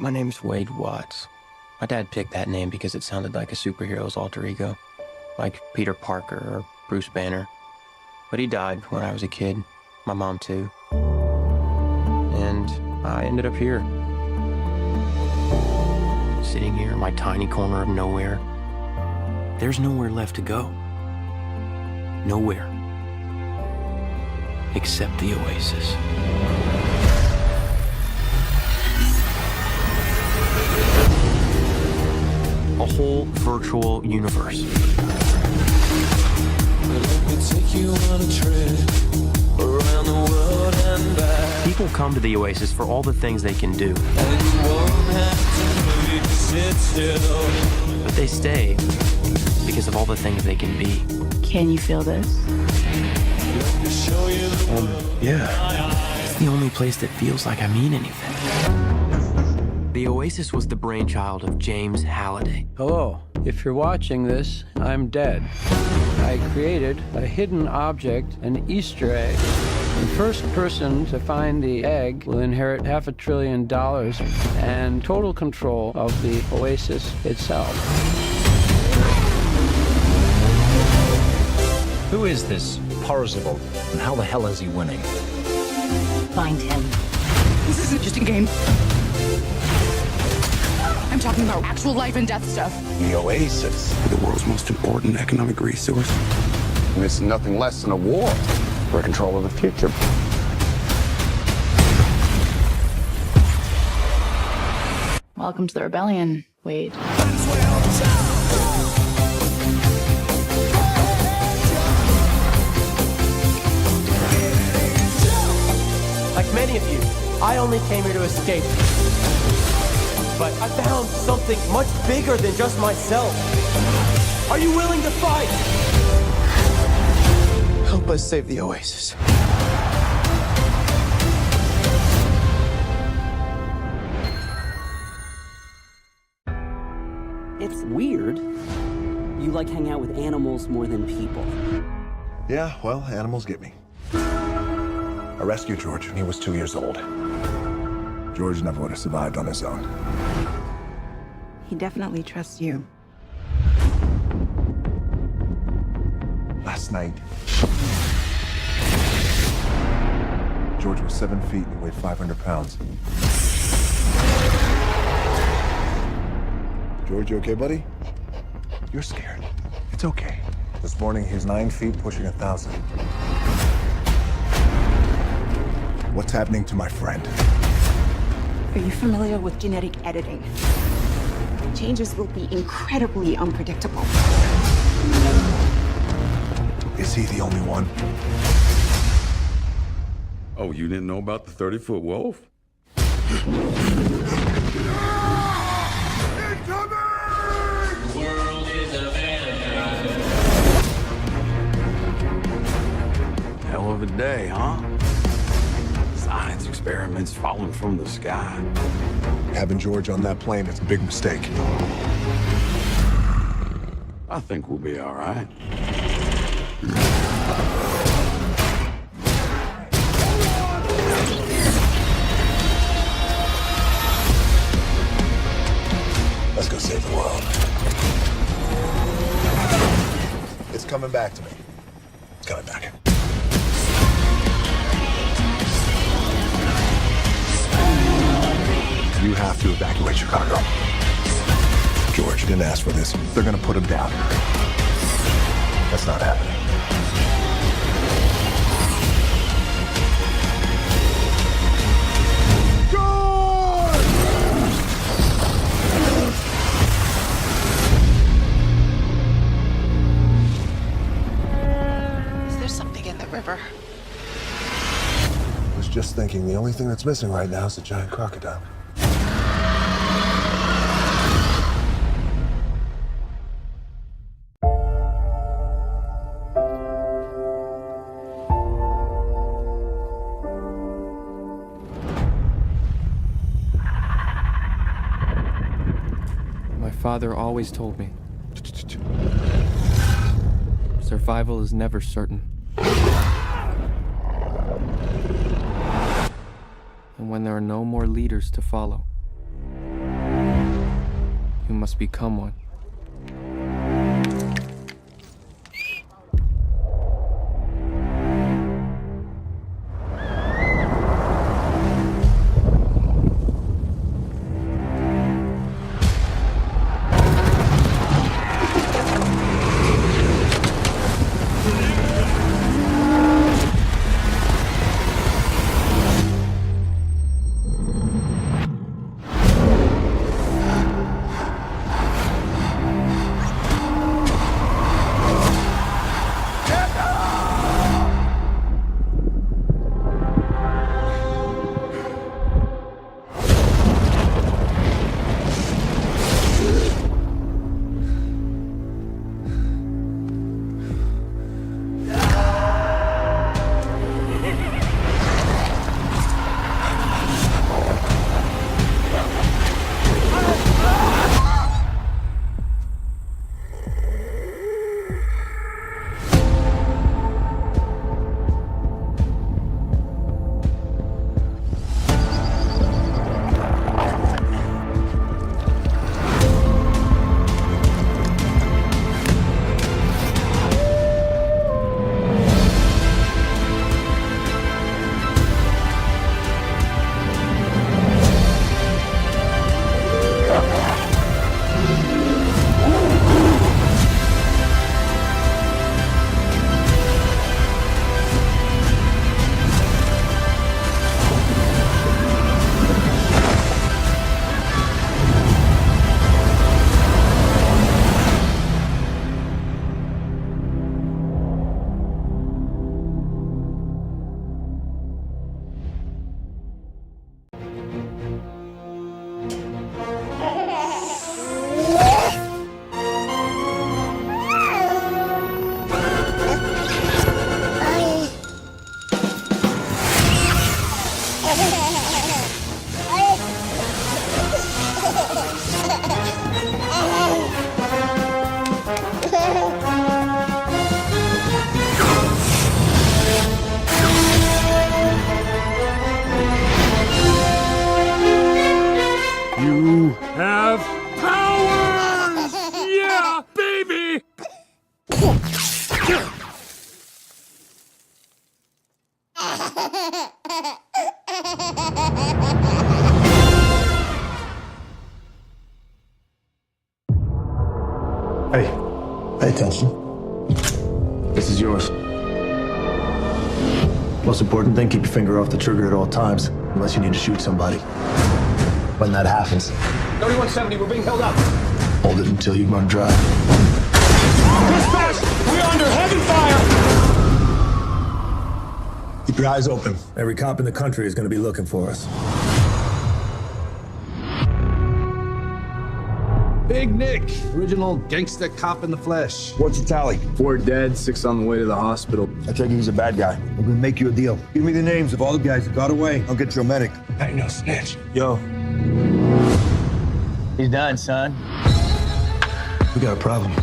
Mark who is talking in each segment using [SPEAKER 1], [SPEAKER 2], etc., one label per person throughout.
[SPEAKER 1] My name's Wade Watts. My dad picked that name because it sounded like a superhero's alter ego, like Peter Parker or Bruce Banner. But he died when I was a kid, my mom too. And I ended up here. Sitting here in my tiny corner of nowhere. There's nowhere left to go. Nowhere. Except the Oasis. A whole virtual universe. People come to the Oasis for all the things they can do. But they stay because of all the things they can be.
[SPEAKER 2] Can you feel this?
[SPEAKER 1] Yeah. It's the only place that feels like I mean anything. The Oasis was the brainchild of James Halliday.
[SPEAKER 3] Hello. If you're watching this, I'm dead. I created a hidden object, an Easter egg. The first person to find the egg will inherit $500 billion and total control of the Oasis itself.
[SPEAKER 4] Who is this Parzival, and how the hell is he winning?
[SPEAKER 2] Find him.
[SPEAKER 5] This isn't just a game. I'm talking about actual life and death stuff.
[SPEAKER 6] The Oasis,
[SPEAKER 7] the world's most important economic resource.
[SPEAKER 6] and it's nothing less than a war for control of the future.
[SPEAKER 2] Welcome to the rebellion, Wade.
[SPEAKER 1] Like many of you, I only came here to escape. But I found something much bigger than just myself. Are you willing to fight?
[SPEAKER 7] Help us save the Oasis.
[SPEAKER 8] It's weird. You like hang out with animals more than people.
[SPEAKER 9] Yeah, well, animals get me. I rescued George when he was 2 years old. George never would have survived on his own.
[SPEAKER 10] He definitely trusts you.
[SPEAKER 9] Last night, George was 7 feet and weighed 500 pounds. George, you okay, buddy? You're scared. It's okay. This morning, he was 9 feet, pushing 1,000. What's happening to my friend?
[SPEAKER 10] Are you familiar with genetic editing? Changes will be incredibly unpredictable.
[SPEAKER 9] Is he the only one?
[SPEAKER 7] Oh, you didn't know about the 30-foot wolf? Hell of a day, huh? Science experiments falling from the sky.
[SPEAKER 9] Having George on that plane is a big mistake.
[SPEAKER 7] I think we'll be all right.
[SPEAKER 9] Let's go save the world. It's coming back to me. It's coming back. You have to evacuate Chicago. George didn't ask for this. They're gonna put him down. That's not happening.
[SPEAKER 5] Is there something in the river?
[SPEAKER 9] I was just thinking the only thing that's missing right now is a giant crocodile.
[SPEAKER 1] My father always told me, survival is never certain. And when there are no more leaders to follow,
[SPEAKER 11] You must become one.
[SPEAKER 7] You have powers! Yeah, baby!
[SPEAKER 9] Hey, pay attention. This is yours. Most important thing, keep your finger off the trigger at all times, unless you need to shoot somebody. When that happens,
[SPEAKER 6] 3170, we're being held up.
[SPEAKER 9] hold it until you run dry.
[SPEAKER 6] Dispatch! We're under heavy fire!
[SPEAKER 9] Keep your eyes open. Every cop in the country is going to be looking for us.
[SPEAKER 4] Big Nick, original gangsta cop in the flesh.
[SPEAKER 6] What's the tally?
[SPEAKER 4] 4 dead, 6 on the way to the hospital.
[SPEAKER 9] I take it he's a bad guy. I'm gonna make you a deal. Give me the names of all the guys that got away. I'll get you a medic.
[SPEAKER 6] I ain't no snitch.
[SPEAKER 9] Yo,
[SPEAKER 1] He's done, son.
[SPEAKER 9] we got a problem.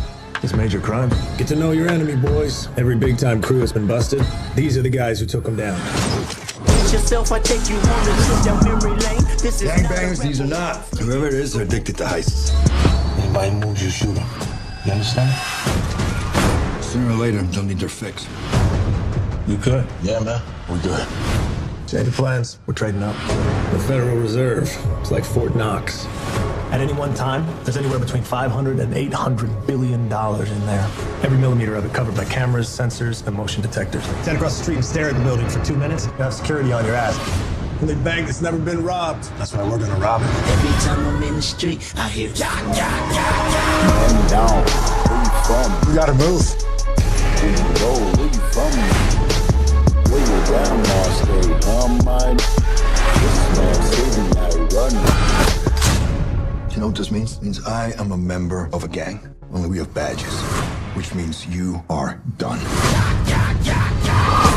[SPEAKER 9] It's major crime. Get to know your enemy, boys. Every big-time crew has been busted. These are the guys who took them down. Gangbangers, these are not. Whoever it is, they're addicted to heists. Anybody moves, you shoot them. You understand? Sooner or later, they'll need their fix. You good? Yeah, man. We good. Change the plans. We're trading up. The Federal Reserve. It's like Fort Knox. At any one time, there's anywhere between $500 and $800 billion in there. Every millimeter of it covered by cameras, sensors, and motion detectors. Stand across the street and stare at the building for 2 minutes. You have security on your ass. And they bank that's never been robbed. That's why we're gonna rob it.
[SPEAKER 12] Every time I'm in the street, I hear
[SPEAKER 6] Man down. Where you from?
[SPEAKER 9] We gotta move.
[SPEAKER 6] Where you go? Where you from? Where your grandma stay? Mine. This man saving I run.
[SPEAKER 9] You know what this means? It means I am a member of a gang. Only we have badges. Which means you are done.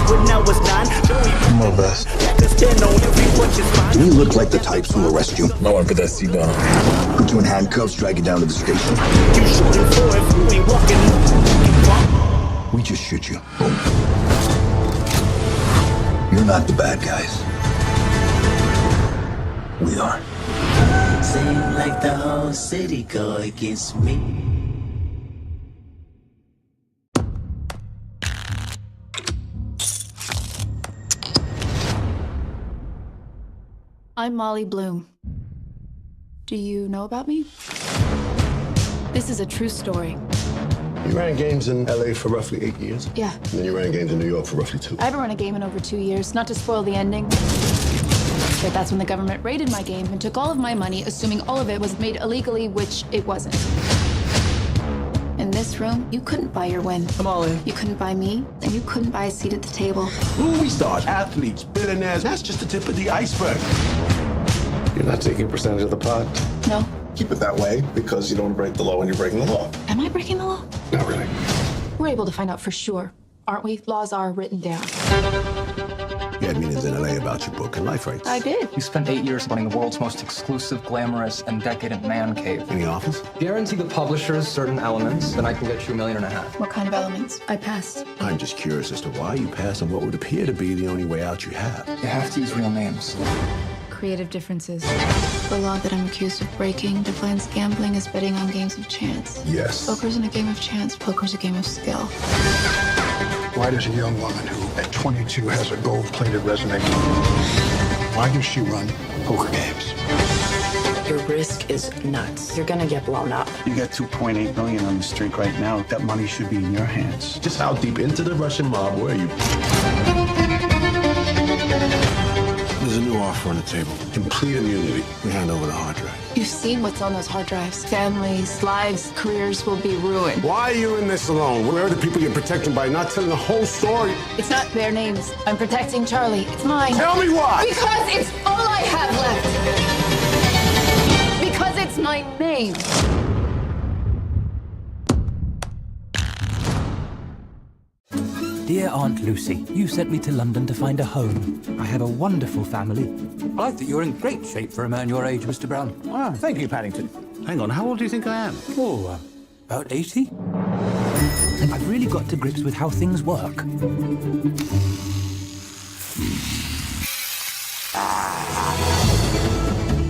[SPEAKER 9] Come on, Vest. Do we look like the types who arrest you?
[SPEAKER 4] No one put that seat down.
[SPEAKER 9] Put you in handcuffs, drag you down to the station. We just shoot you. Boom. You're not the bad guys. We are.
[SPEAKER 12] Seem like the whole city go against me.
[SPEAKER 2] I'm Molly Bloom. Do you know about me? This is a true story.
[SPEAKER 9] You ran games in LA for roughly 8 years?
[SPEAKER 2] Yeah.
[SPEAKER 9] And then you ran games in New York for roughly 2.
[SPEAKER 2] I haven't run a game in over 2 years, not to spoil the ending. But that's when the government raided my game and took all of my money, assuming all of it was made illegally, which it wasn't. In this room, you couldn't buy your win.
[SPEAKER 9] Molly.
[SPEAKER 2] You couldn't buy me, and you couldn't buy a seat at the table.
[SPEAKER 9] Movie stars, athletes, billionaires, that's just the tip of the iceberg. You're not taking a percentage of the pot?
[SPEAKER 2] No.
[SPEAKER 9] Keep it that way because you don't break the law when you're breaking the law.
[SPEAKER 2] Am I breaking the law?
[SPEAKER 9] Not really.
[SPEAKER 2] We're able to find out for sure, aren't we? Laws are written down.
[SPEAKER 9] You had meetings in LA about your book and life rights.
[SPEAKER 2] I did.
[SPEAKER 11] You spent 8 years running the world's most exclusive, glamorous, and decadent man cave.
[SPEAKER 9] Any offers?
[SPEAKER 11] Guarantee the publishers certain elements, then I can get you $1.5 million.
[SPEAKER 2] What kind of elements? I passed.
[SPEAKER 9] I'm just curious as to why you passed on what would appear to be the only way out you have.
[SPEAKER 11] You have to use real names.
[SPEAKER 2] Creative differences. The law that I'm accused of breaking defines gambling as betting on games of chance.
[SPEAKER 9] Yes.
[SPEAKER 2] Poker's in a game of chance. Poker's a game of skill.
[SPEAKER 13] Why does a young woman who at 22 has a gold-plated resume, why does she run poker games?
[SPEAKER 14] Your risk is nuts. You're gonna get blown up.
[SPEAKER 15] You got 2.8 million on the streak right now. That money should be in your hands.
[SPEAKER 9] Just how deep into the Russian mob were you? There's a new offer on the table. Complete immunity. We hand over the hard drive.
[SPEAKER 2] You've seen what's on those hard drives. Families, lives, careers will be ruined.
[SPEAKER 9] Why are you in this alone? Where are the people you're protecting by not telling the whole story?
[SPEAKER 2] It's not their names. I'm protecting Charlie. It's mine.
[SPEAKER 9] Tell me why!
[SPEAKER 2] Because it's all I have left. Because it's my name.
[SPEAKER 16] Dear Aunt Lucy, you sent me to London to find a home. I have a wonderful family. I like that you're in great shape for a man your age, Mr. Brown.
[SPEAKER 4] Ah, thank you, Paddington. Hang on, how old do you think I am?
[SPEAKER 16] Oh, about 80? I've really got to grips with how things work.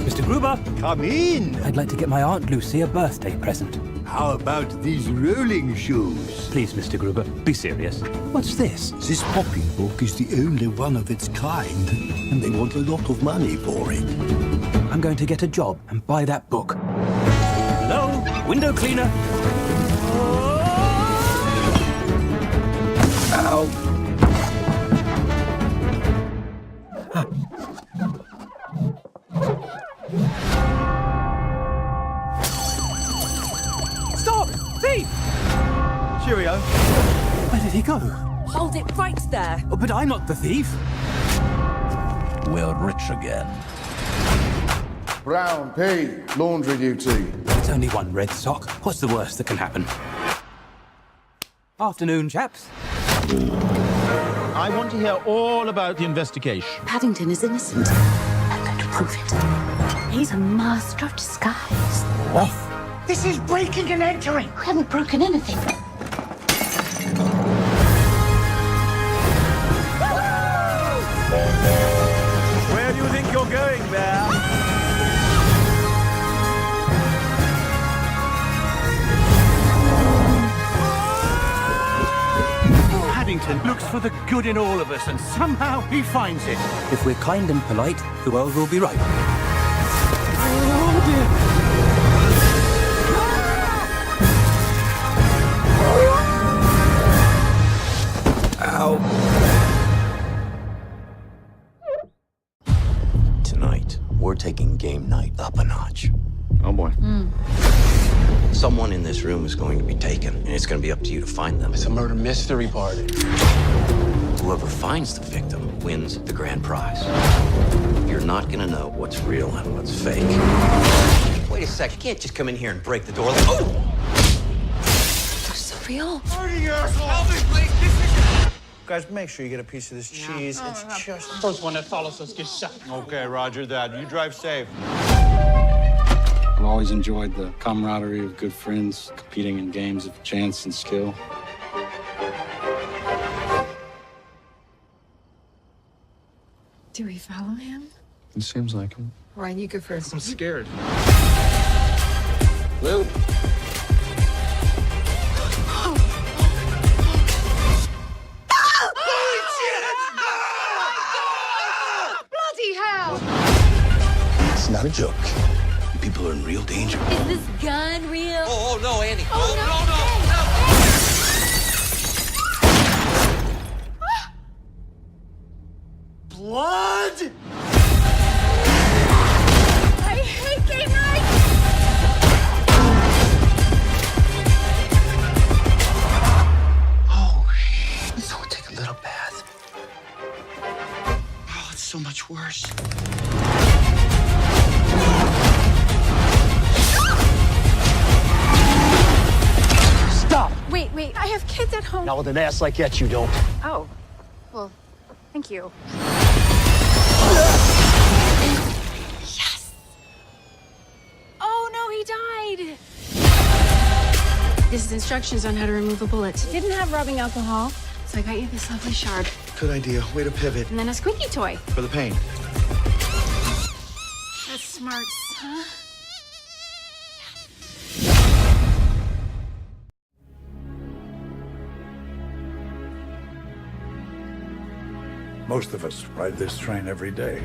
[SPEAKER 16] Mr. Gruber!
[SPEAKER 17] Come in!
[SPEAKER 16] I'd like to get my Aunt Lucy a birthday present.
[SPEAKER 17] How about these rolling shoes?
[SPEAKER 16] Please, Mr. Gruber, be serious. What's this?
[SPEAKER 17] This popping book is the only one of its kind, and they want a lot of money for it.
[SPEAKER 16] I'm going to get a job and buy that book. Hello? Window cleaner? Ow. Stop! Thief!
[SPEAKER 17] Cheerio.
[SPEAKER 16] Where did he go?
[SPEAKER 18] Hold it right there.
[SPEAKER 16] Oh, but I'm not the thief.
[SPEAKER 17] We're rich again.
[SPEAKER 13] Brown, P, laundry duty.
[SPEAKER 16] It's only one red sock. What's the worst that can happen? Afternoon, chaps.
[SPEAKER 19] I want to hear all about the investigation.
[SPEAKER 14] Paddington is innocent. I'm going to prove it. He's a master of disguise.
[SPEAKER 16] Off.
[SPEAKER 14] This is breaking and entering. We haven't broken anything.
[SPEAKER 19] Where do you think you're going, Bear?
[SPEAKER 17] Paddington looks for the good in all of us, and somehow he finds it.
[SPEAKER 16] If we're kind and polite, the world will be right.
[SPEAKER 17] Oh, dear.
[SPEAKER 20] Tonight, we're taking game night up a notch.
[SPEAKER 4] Oh, boy.
[SPEAKER 20] Someone in this room is going to be taken, and it's going to be up to you to find them.
[SPEAKER 1] It's a murder mystery party.
[SPEAKER 20] Whoever finds the victim wins the grand prize. You're not going to know what's real and what's fake. Wait a sec, you can't just come in here and break the door. Oh!
[SPEAKER 18] That's surreal.
[SPEAKER 21] Guys, make sure you get a piece of this cheese. It's just...
[SPEAKER 22] First one that follows us gets shot.
[SPEAKER 21] Okay, roger that. You drive safe.
[SPEAKER 23] I've always enjoyed the camaraderie of good friends competing in games of chance and skill.
[SPEAKER 18] Do we follow him?
[SPEAKER 23] It seems like him.
[SPEAKER 5] Ryan, you go first.
[SPEAKER 23] I'm scared.
[SPEAKER 20] Lou.
[SPEAKER 5] Bloody hell!
[SPEAKER 9] It's not a joke. People are in real danger.
[SPEAKER 18] Is this gun real?
[SPEAKER 20] Oh, no, Annie.
[SPEAKER 18] Oh, no.
[SPEAKER 9] Blood!
[SPEAKER 18] I hate game night!
[SPEAKER 21] Oh, so we'll take a little bath. Oh, it's so much worse.
[SPEAKER 9] Stop!
[SPEAKER 18] Wait, I have kids at home.
[SPEAKER 9] Not with an ass like that, you don't.
[SPEAKER 18] Oh, well, thank you. Yes! Oh, no, he died! This is instructions on how to remove a bullet. Didn't have rubbing alcohol, so I got you this lovely shard.
[SPEAKER 21] Good idea. Way to pivot.
[SPEAKER 18] And then a squeaky toy.
[SPEAKER 21] For the pain.
[SPEAKER 18] That's smart, huh?
[SPEAKER 3] Most of us ride this train every day.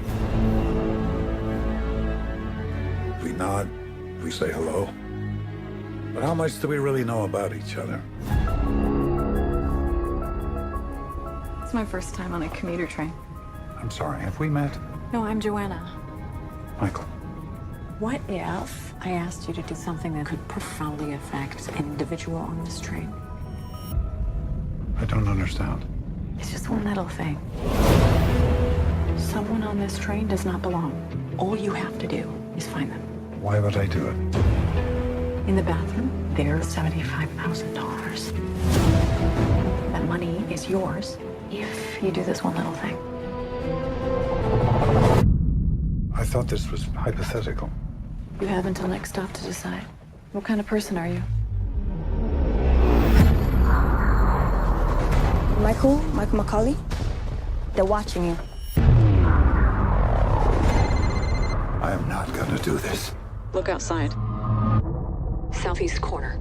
[SPEAKER 3] We nod, we say hello. But how much do we really know about each other?
[SPEAKER 8] It's my first time on a commuter train.
[SPEAKER 3] I'm sorry, have we met?
[SPEAKER 8] No, I'm Joanna.
[SPEAKER 3] Michael.
[SPEAKER 8] What if I asked you to do something that could profoundly affect an individual on this train?
[SPEAKER 3] I don't understand.
[SPEAKER 8] It's just one little thing. Someone on this train does not belong. All you have to do is find them.
[SPEAKER 3] Why would I do it?
[SPEAKER 8] In the bathroom, there's $75,000. That money is yours if you do this one little thing.
[SPEAKER 3] I thought this was hypothetical.
[SPEAKER 8] You have until next stop to decide. What kind of person are you?
[SPEAKER 10] Michael McCauley, they're watching you.
[SPEAKER 3] I am not gonna do this.
[SPEAKER 8] Look outside. Southeast corner.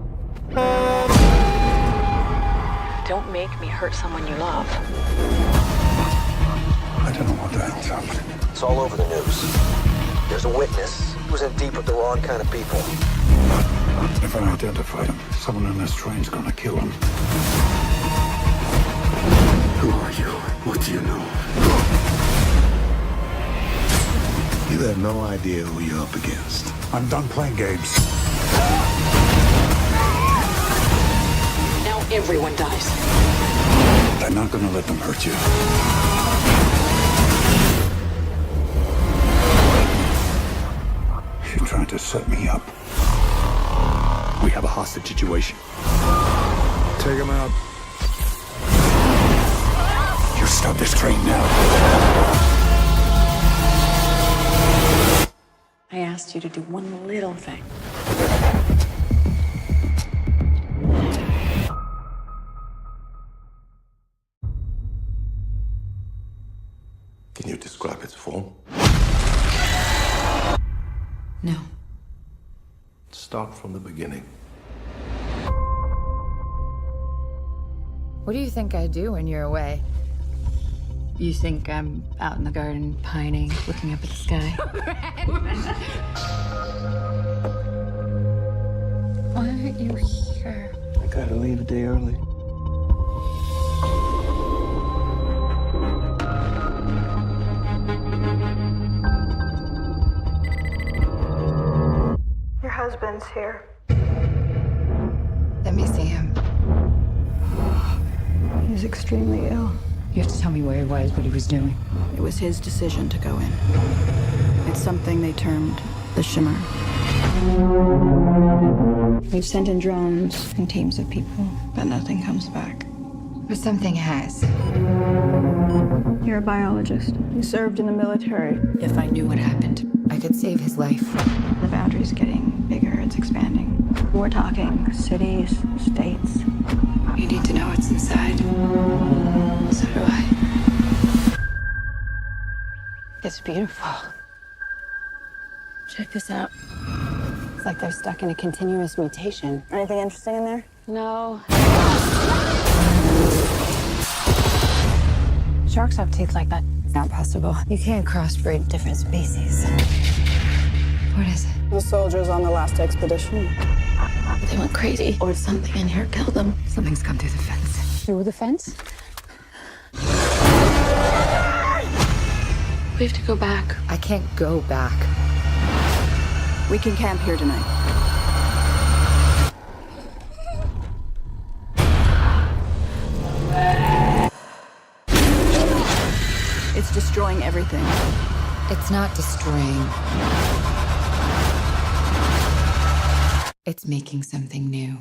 [SPEAKER 8] Don't make me hurt someone you love.
[SPEAKER 3] I don't know what the hell's happening.
[SPEAKER 24] It's all over the news. There's a witness who's in deep with the wrong kind of people.
[SPEAKER 3] If I identify him, someone in this train's gonna kill him.
[SPEAKER 9] Who are you? What do you know? You have no idea who you're up against.
[SPEAKER 3] I'm done playing games.
[SPEAKER 8] Now everyone dies.
[SPEAKER 3] I'm not gonna let them hurt you. You're trying to set me up.
[SPEAKER 9] We have a hostage situation.
[SPEAKER 3] Take him out.
[SPEAKER 9] You stop this train now.
[SPEAKER 8] I asked you to do one little thing.
[SPEAKER 9] Can you describe its form?
[SPEAKER 2] No.
[SPEAKER 9] Start from the beginning.
[SPEAKER 2] What do you think I do when you're away?
[SPEAKER 8] You think I'm out in the garden pining, looking up at the sky?
[SPEAKER 2] Why aren't you here?
[SPEAKER 21] I gotta leave a day early.
[SPEAKER 10] Your husband's here.
[SPEAKER 2] Let me see him.
[SPEAKER 10] He's extremely ill.
[SPEAKER 2] You have to tell me where he was, what he was doing.
[SPEAKER 10] It was his decision to go in. It's something they termed the shimmer. We've sent in drones and teams of people, but nothing comes back.
[SPEAKER 2] But something has.
[SPEAKER 10] You're a biologist. You served in the military.
[SPEAKER 2] If I knew what happened, I could save his life.
[SPEAKER 10] The boundary's getting bigger, it's expanding. We're talking cities, states.
[SPEAKER 2] You need to know what's inside. So do I. It's beautiful.
[SPEAKER 18] Check this out.
[SPEAKER 8] It's like they're stuck in a continuous mutation. Anything interesting in there?
[SPEAKER 18] No.
[SPEAKER 8] Sharks have teeth like that. It's not possible. You can't crossbreed different species. What is it?
[SPEAKER 10] The soldiers on the last expedition.
[SPEAKER 2] They went crazy, or something in here killed them.
[SPEAKER 8] Something's come through the fence.
[SPEAKER 18] Through the fence? We have to go back.
[SPEAKER 8] I can't go back.
[SPEAKER 10] We can camp here tonight. It's destroying everything.
[SPEAKER 8] It's not destroying. It's making something new.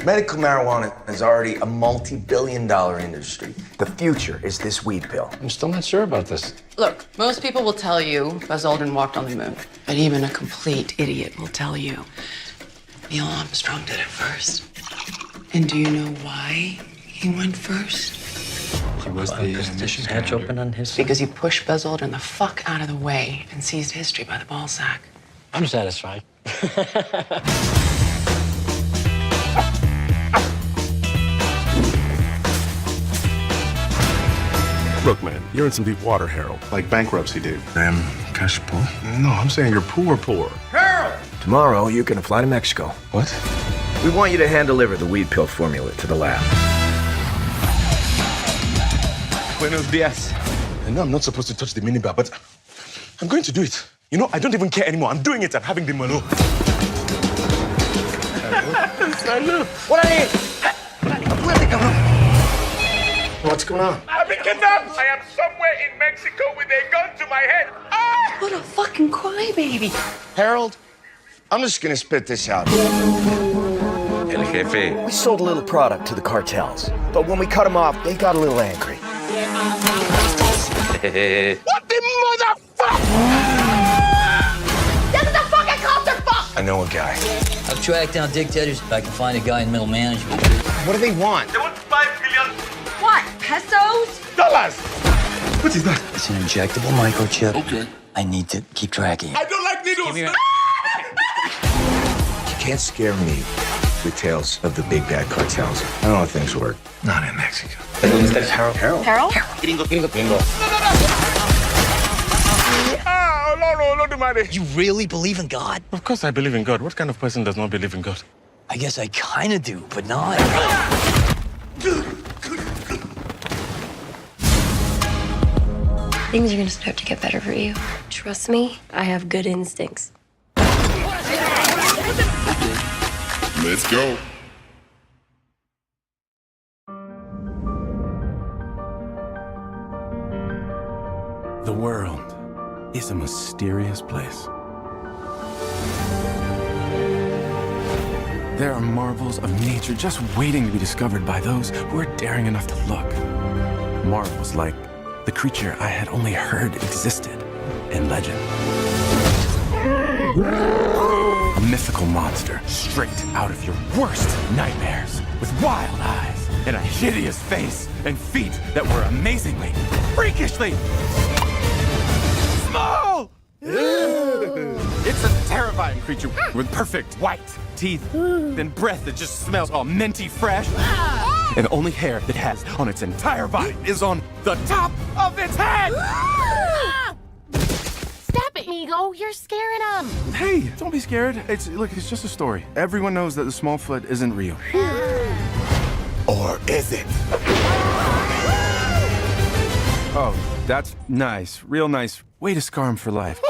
[SPEAKER 24] Medical marijuana is already a multi-billion-dollar industry. The future is this weed pill.
[SPEAKER 23] I'm still not sure about this.
[SPEAKER 5] Look, most people will tell you Buzz Aldrin walked on the moon. But even a complete idiot will tell you Neil Armstrong did it first. And do you know why he went first?
[SPEAKER 23] He was the mission hatch open on his side.
[SPEAKER 5] Because he pushed Buzz Aldrin the fuck out of the way and seized history by the ballsack.
[SPEAKER 23] I'm satisfied.
[SPEAKER 6] Look, man, you're in some deep water, Harold.
[SPEAKER 7] Like bankruptcy, dude.
[SPEAKER 6] I'm cash poor. No, I'm saying you're poor.
[SPEAKER 24] Harold! Tomorrow, you're gonna fly to Mexico.
[SPEAKER 6] What?
[SPEAKER 24] We want you to hand-deliver the weed pill formula to the lab.
[SPEAKER 6] Buenos dias. I know I'm not supposed to touch the minibar, but I'm going to do it. You know, I don't even care anymore. I'm doing it. I'm having the malo. Salud.
[SPEAKER 24] What are you? What's going on?
[SPEAKER 6] I've been kidnapped! I am somewhere in Mexico with a gun to my head. Ah!
[SPEAKER 5] What a fucking crybaby.
[SPEAKER 24] Harold, I'm just gonna spit this out.
[SPEAKER 6] El jefe.
[SPEAKER 24] We sold a little product to the cartels, but when we cut them off, they got a little angry.
[SPEAKER 6] What the motherfucker?
[SPEAKER 14] This is a fucking clusterfuck!
[SPEAKER 24] I know a guy.
[SPEAKER 11] I've tracked down dictators if I can find a guy in middle management.
[SPEAKER 24] What do they want?
[SPEAKER 6] They want 5 million
[SPEAKER 14] What, pesos?
[SPEAKER 6] dollars. What is that?
[SPEAKER 11] It's an injectable microchip. Okay. I need to keep tracking.
[SPEAKER 6] I don't like needles.
[SPEAKER 24] You can't scare me with tales of the big bad cartels. I know how things work. Not in Mexico.
[SPEAKER 6] Harold.
[SPEAKER 14] Harold?
[SPEAKER 24] Gringo.
[SPEAKER 6] Ah, no, money.
[SPEAKER 11] You really believe in God?
[SPEAKER 6] Of course I believe in God. What kind of person does not believe in God?
[SPEAKER 11] I guess I kind of do, but not.
[SPEAKER 18] Things are gonna start to get better for you. Trust me, I have good instincts.
[SPEAKER 6] Let's go.
[SPEAKER 12] The world is a mysterious place. There are marvels of nature just waiting to be discovered by those who are daring enough to look. Marvels like the creature I had only heard existed in legend. A mythical monster straight out of your worst nightmares, with wild eyes and a hideous face and feet that were amazingly, freakishly small! It's a terrifying creature with perfect white teeth and breath that just smells all minty fresh. And the only hair it has on its entire body is on the top of its head!
[SPEAKER 14] Stop it, Migo. You're scaring him.
[SPEAKER 12] Hey, don't be scared. It's just a story. Everyone knows that the Smallfoot isn't real. Or is it? Oh, that's nice. Real nice. Way to scar him for life.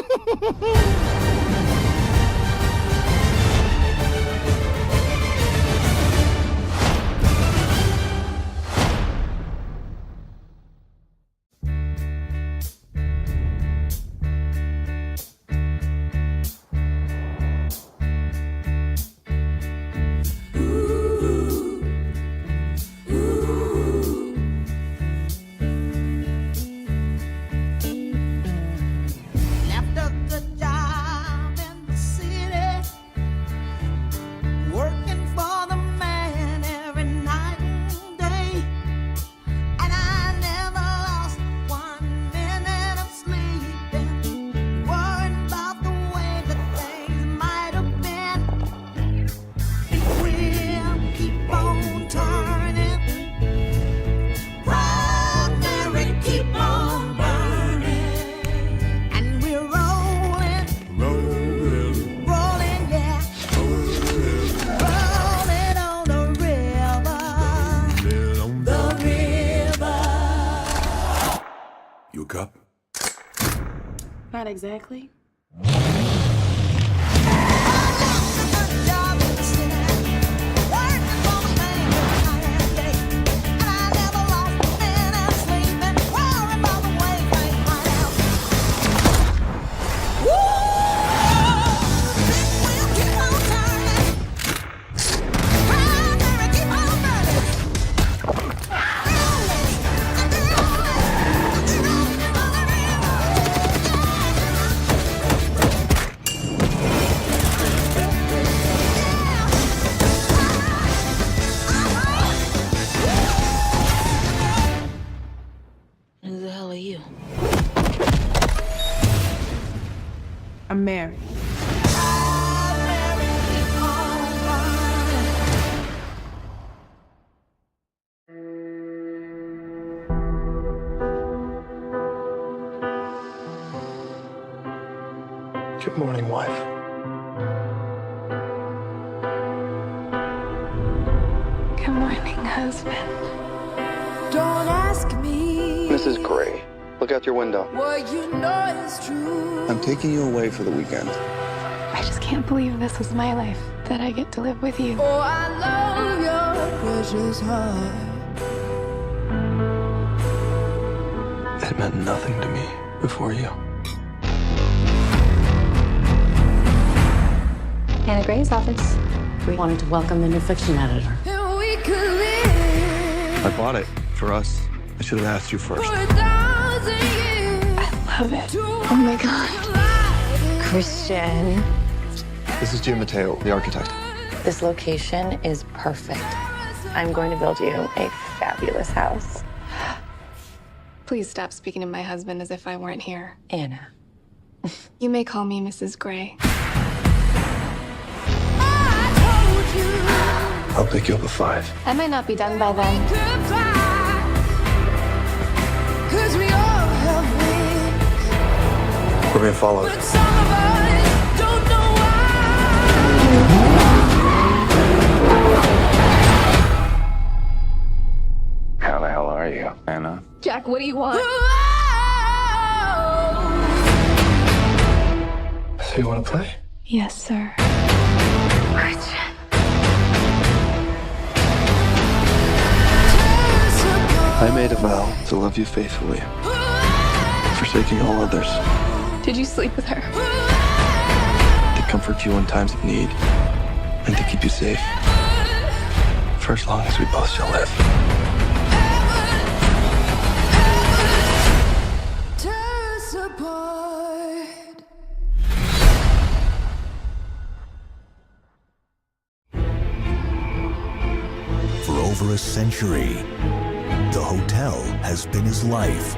[SPEAKER 14] Left a good job.
[SPEAKER 18] Not exactly.
[SPEAKER 14] Who the hell are you?
[SPEAKER 18] I'm married.
[SPEAKER 1] Good morning, wife.
[SPEAKER 2] Good morning, husband.
[SPEAKER 7] Don't ask me
[SPEAKER 13] Mrs. Gray, look out your window.
[SPEAKER 7] what you know is true.
[SPEAKER 13] I'm taking you away for the weekend.
[SPEAKER 2] I just can't believe this was my life, that I get to live with you.
[SPEAKER 7] Oh, I love your precious heart.
[SPEAKER 13] It meant nothing to me before you.
[SPEAKER 14] Anna Gray's office. We wanted to welcome the new fiction editor.
[SPEAKER 7] And we could live
[SPEAKER 13] I bought it for us. I should have asked you first.
[SPEAKER 7] for 1,000 years.
[SPEAKER 2] I love it. Oh my God.
[SPEAKER 14] Christian.
[SPEAKER 13] This is Jim Mateo, the architect.
[SPEAKER 14] This location is perfect. I'm going to build you a fabulous house.
[SPEAKER 2] Please stop speaking to my husband as if I weren't here.
[SPEAKER 14] Anna.
[SPEAKER 2] You may call me Mrs. Gray.
[SPEAKER 13] I'll pick you up at 5.
[SPEAKER 2] I might not be done by then.
[SPEAKER 7] Cause we all have wings.
[SPEAKER 13] We're being followed.
[SPEAKER 7] But some of us don't know
[SPEAKER 13] How the hell are you, Anna?
[SPEAKER 2] Jack, what do you want?
[SPEAKER 13] So you want to play?
[SPEAKER 2] Yes, sir.
[SPEAKER 13] I made a vow to love you faithfully, forsaking all others,
[SPEAKER 2] Did you sleep with her?
[SPEAKER 13] to comfort you in times of need, and to keep you safe for as long as we both shall live.
[SPEAKER 7] tear us apart.
[SPEAKER 15] For over a century, the hotel has been his life.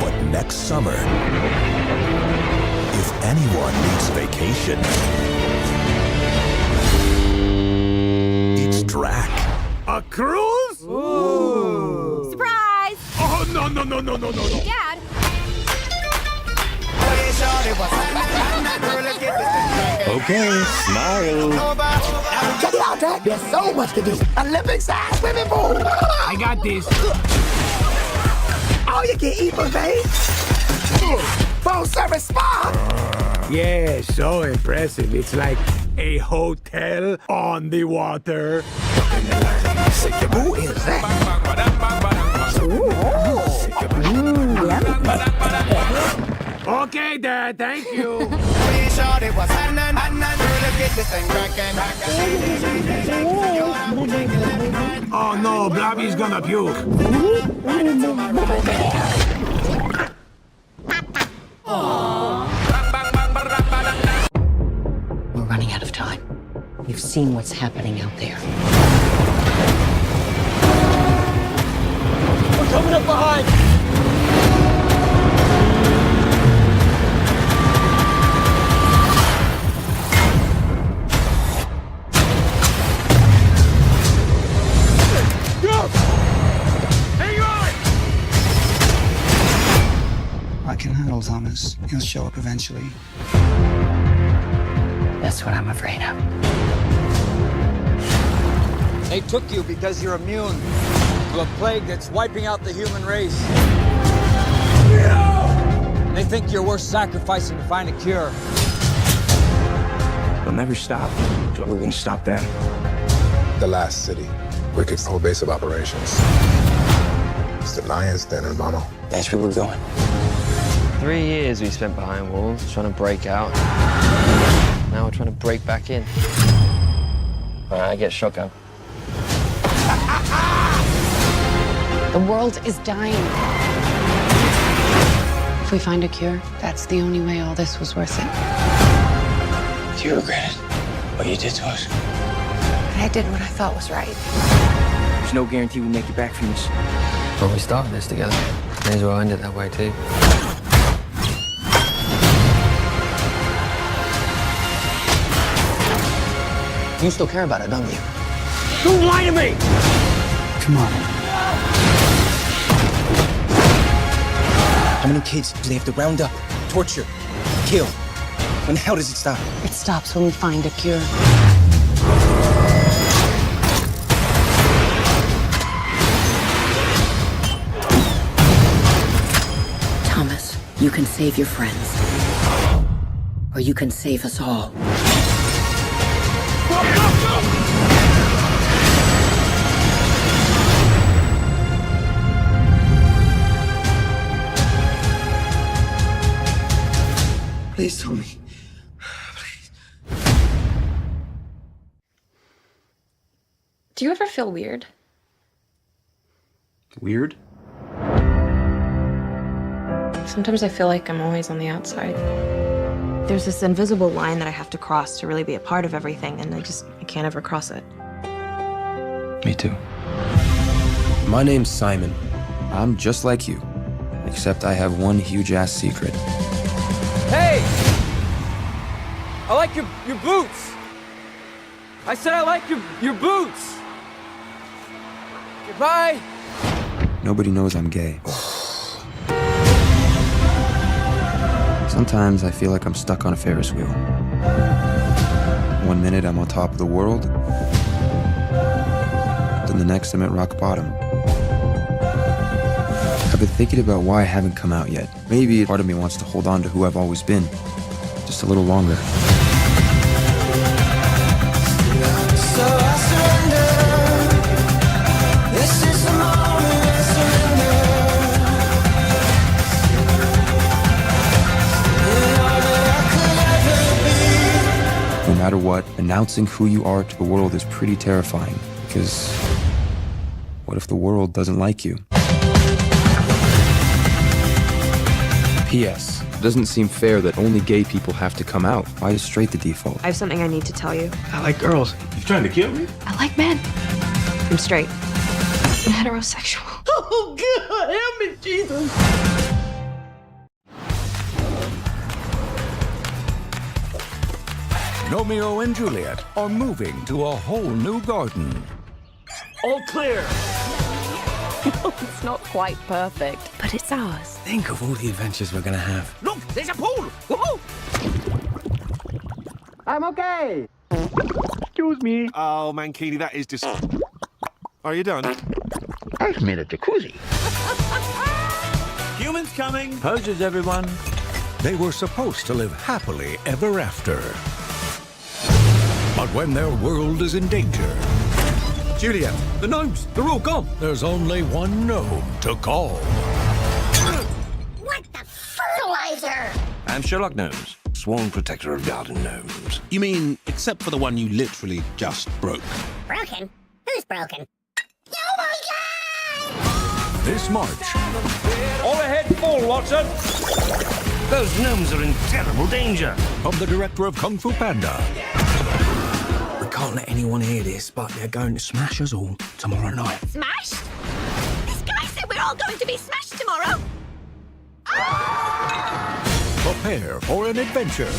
[SPEAKER 15] But next summer, if anyone needs a vacation, it's Drac.
[SPEAKER 12] A cruise?
[SPEAKER 18] Ooh. Surprise!
[SPEAKER 12] Oh, no, no, no, no, no, no, no.
[SPEAKER 18] Dad.
[SPEAKER 15] Okay, smile.
[SPEAKER 19] Check it out, Jack. There's so much to do. Olympic-sized swimming pool.
[SPEAKER 22] I got this.
[SPEAKER 19] All you can eat, babe. Full service spa.
[SPEAKER 12] Yeah, so impressive. It's like a hotel on the water.
[SPEAKER 19] Who is that?
[SPEAKER 12] Okay, Dad, thank you. Oh no, Blobby's gonna puke.
[SPEAKER 14] We're running out of time. We've seen what's happening out there.
[SPEAKER 19] We're coming up behind.
[SPEAKER 25] I can handle Thomas. He'll show up eventually.
[SPEAKER 14] That's what I'm afraid of.
[SPEAKER 26] They took you because you're immune to a plague that's wiping out the human race. They think you're worth sacrificing to find a cure.
[SPEAKER 3] They'll never stop. So we're gonna stop them.
[SPEAKER 4] The last city. Wicked whole base of operations. It's the lion's den in Bono.
[SPEAKER 3] That's where we're going.
[SPEAKER 9] 3 years we spent behind walls trying to break out. Now we're trying to break back in. All right, I get shotgun.
[SPEAKER 5] The world is dying. If we find a cure, that's the only way all this was worth it.
[SPEAKER 3] Do you regret it? What you did to us?
[SPEAKER 5] I did what I thought was right.
[SPEAKER 3] There's no guarantee we make it back from this.
[SPEAKER 9] Well, we started this together. May as well end it that way, too.
[SPEAKER 3] You still care about it, don't you?
[SPEAKER 26] Don't lie to me!
[SPEAKER 3] Come on. How many kids do they have to round up, torture, kill? When the hell does it stop?
[SPEAKER 5] It stops when we find a cure.
[SPEAKER 14] Thomas, you can save your friends. Or you can save us all.
[SPEAKER 3] Please tell me.
[SPEAKER 18] Do you ever feel weird?
[SPEAKER 12] Weird?
[SPEAKER 18] Sometimes I feel like I'm always on the outside. There's this invisible line that I have to cross to really be a part of everything, and I can't ever cross it.
[SPEAKER 13] Me too. My name's Simon. I'm just like you, except I have one huge-ass secret.
[SPEAKER 26] Hey! I like your boots! I said I like your boots! Goodbye!
[SPEAKER 13] Nobody knows I'm gay. Sometimes I feel like I'm stuck on a Ferris wheel. 1 minute I'm on top of the world, then the next I'm at rock bottom. I've been thinking about why I haven't come out yet. Maybe part of me wants to hold on to who I've always been, just a little longer.
[SPEAKER 7] So I surrender. This is the moment I surrender. You're all that I could ever be.
[SPEAKER 13] No matter what, announcing who you are to the world is pretty terrifying, because what if the world doesn't like you? P.S. It doesn't seem fair that only gay people have to come out. Why is straight the default?
[SPEAKER 18] I have something I need to tell you.
[SPEAKER 12] I like girls. You trying to kill me?
[SPEAKER 18] I like men. I'm straight. I'm heterosexual.
[SPEAKER 7] Oh, God, help me, Jesus.
[SPEAKER 15] Romeo and Juliet are moving to a whole new garden.
[SPEAKER 26] All clear!
[SPEAKER 14] It's not quite perfect, but it's ours.
[SPEAKER 3] Think of all the adventures we're gonna have.
[SPEAKER 26] Look, there's a pool! Woohoo!
[SPEAKER 21] I'm okay.
[SPEAKER 12] Excuse me. Oh, Mankini, that is just... Are you done?
[SPEAKER 21] I've made a jacuzzi.
[SPEAKER 12] Humans coming.
[SPEAKER 15] Poses, everyone. They were supposed to live happily ever after. But when their world is in danger...
[SPEAKER 12] Juliet, the gnomes, they're all gone.
[SPEAKER 15] There's only one gnome to call.
[SPEAKER 14] What the fertilizer?
[SPEAKER 16] I'm Sherlock Gnomes, sworn protector of garden gnomes.
[SPEAKER 12] You mean, except for the one you literally just broke?
[SPEAKER 14] Broken? Who's broken? Oh my God!
[SPEAKER 15] This March,
[SPEAKER 26] All ahead full, Watson!
[SPEAKER 16] Those gnomes are in terrible danger.
[SPEAKER 15] from the director of Kung Fu Panda,
[SPEAKER 3] We can't let anyone hear this, but they're going to smash us all tomorrow night.
[SPEAKER 14] Smashed? This guy said we're all going to be smashed tomorrow.
[SPEAKER 15] prepare for an adventure.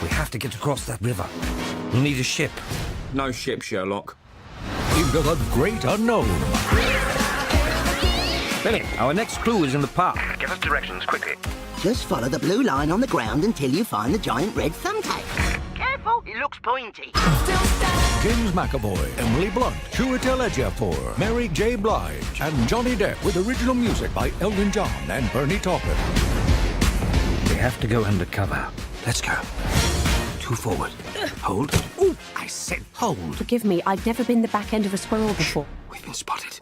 [SPEAKER 16] We have to get across that river. We'll need a ship.
[SPEAKER 12] No ship, Sherlock.
[SPEAKER 15] Into the great unknown.
[SPEAKER 16] Billy, our next clue is in the park. Give us directions quickly.
[SPEAKER 17] Just follow the blue line on the ground until you find the giant red thumbtack. Careful, it looks pointy.
[SPEAKER 15] James McAvoy, Emily Blunt, Chiwetel Ejiofor, Mary J. Blige, and Johnny Depp with original music by Elton John and Bernie Taupin.
[SPEAKER 16] have to go undercover.
[SPEAKER 3] Let's go. 2 forward. Hold. Ooh, I said hold.
[SPEAKER 14] Forgive me, I've never been the back end of a squirrel before.
[SPEAKER 3] We've been spotted.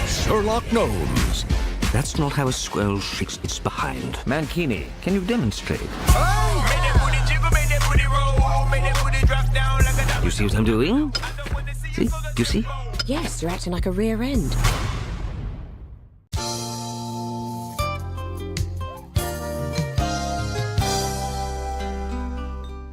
[SPEAKER 16] Sherlock Gnomes. That's not how a squirrel shakes its behind. Mankini, can you demonstrate? You see what I'm doing? See? You see?
[SPEAKER 14] Yes, you're acting like a rear end.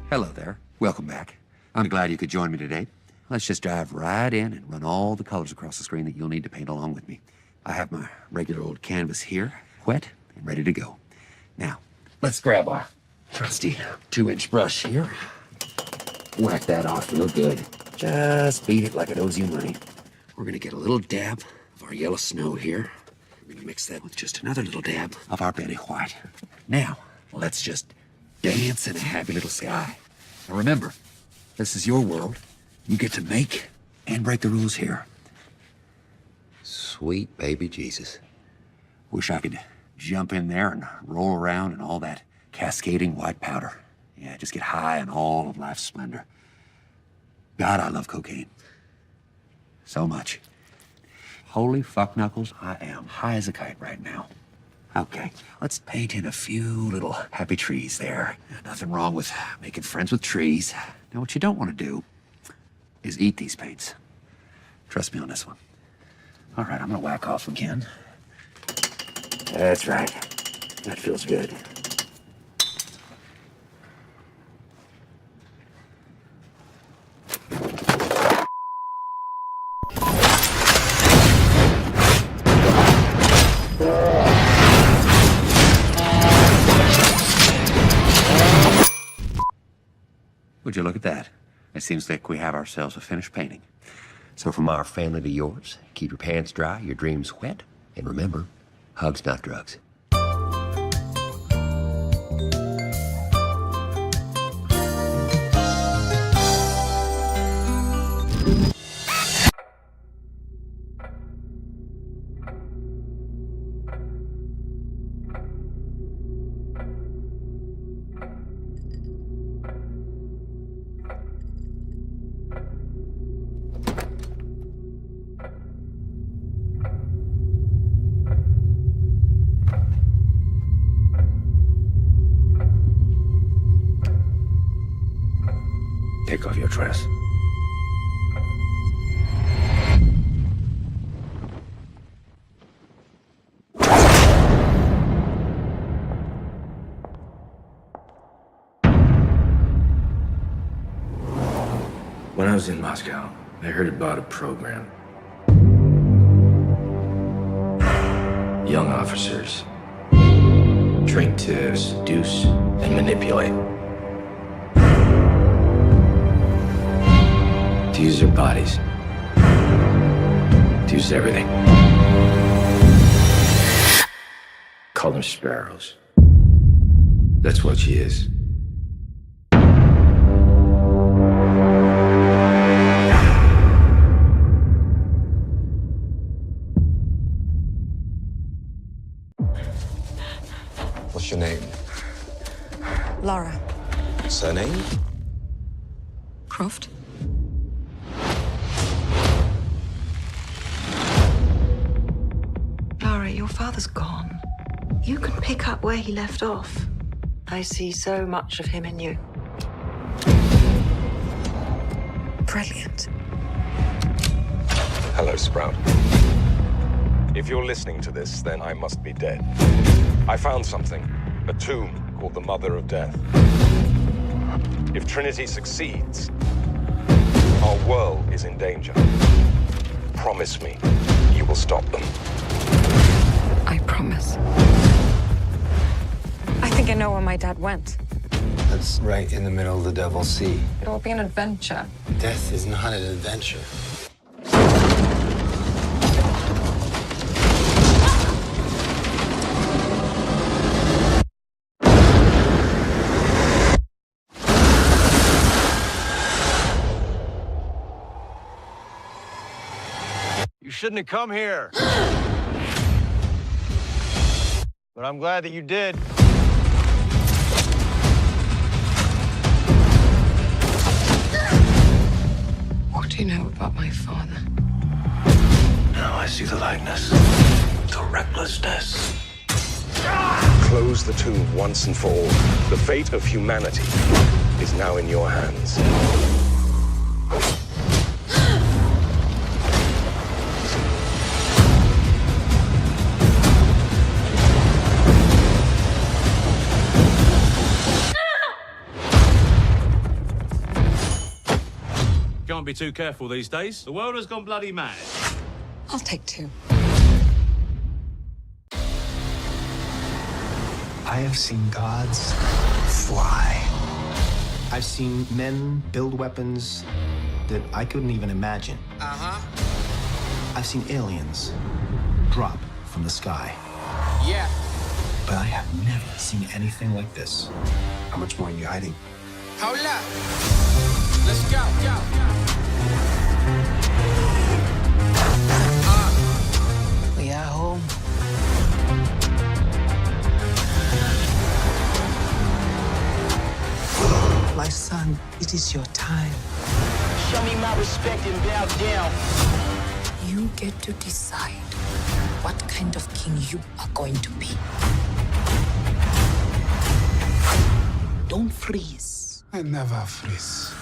[SPEAKER 8] Hello there. Welcome back. I'm glad you could join me today. Let's just dive right in and run all the colors across the screen that you'll need to paint along with me. I have my regular old canvas here, wet and ready to go. Now, let's grab our trusty 2-inch brush here. Whack that off real good. Just beat it like it owes you money. We're gonna get a little dab of our yellow snow here. We're gonna mix that with just another little dab of our Betty White. Now, let's just dance in a happy little sky. Now remember, this is your world. You get to make and break the rules here. Sweet baby Jesus. Wish I could jump in there and roll around in all that cascading white powder. Yeah, just get high on all of life's splendor. God, I love cocaine. So much. Holy fuck knuckles, I am high as a kite right now. Okay, let's paint in a few little happy trees there. Nothing wrong with making friends with trees. Now, what you don't want to do is eat these paints. Trust me on this one. All right, I'm gonna whack off again. That's right. That feels good. Would you look at that? It seems like we have ourselves a finished painting. So from our family to yours, keep your pants dry, your dreams wet, and remember, hugs not drugs.
[SPEAKER 16] Take off your dress. When I was in Moscow, I heard about a program. Young officers trained to seduce and manipulate. To use their bodies. To use everything. Call them sparrows. That's what she is.
[SPEAKER 4] What's your name?
[SPEAKER 10] Laura.
[SPEAKER 4] Surname?
[SPEAKER 10] Croft. Laura, your father's gone. You can pick up where he left off. I see so much of him in you. Brilliant.
[SPEAKER 11] Hello, Sprout. If you're listening to this, then I must be dead. I found something. A tomb called the Mother of Death. If Trinity succeeds, our world is in danger. Promise me you will stop them.
[SPEAKER 10] I promise. I think I know where my dad went.
[SPEAKER 25] That's right in the middle of the Devil's Sea.
[SPEAKER 10] It'll be an adventure.
[SPEAKER 25] Death is not an adventure.
[SPEAKER 11] You shouldn't have come here.
[SPEAKER 21] But I'm glad that you did.
[SPEAKER 5] What do you know about my father?
[SPEAKER 25] Now I see the likeness, the recklessness.
[SPEAKER 11] Close the tomb once and for all. The fate of humanity is now in your hands.
[SPEAKER 26] Can't be too careful these days. The world has gone bloody mad.
[SPEAKER 5] I'll take 2.
[SPEAKER 21] I have seen gods fly. I've seen men build weapons that I couldn't even imagine. I've seen aliens drop from the sky.
[SPEAKER 19] Yeah.
[SPEAKER 21] But I have never seen anything like this. How much more are you hiding?
[SPEAKER 19] Hold up. Let's go. We are home. My son, it is your time. Show me my respect and bow down.
[SPEAKER 14] You get to decide what kind of king you are going to be. Don't freeze.
[SPEAKER 19] I never freeze.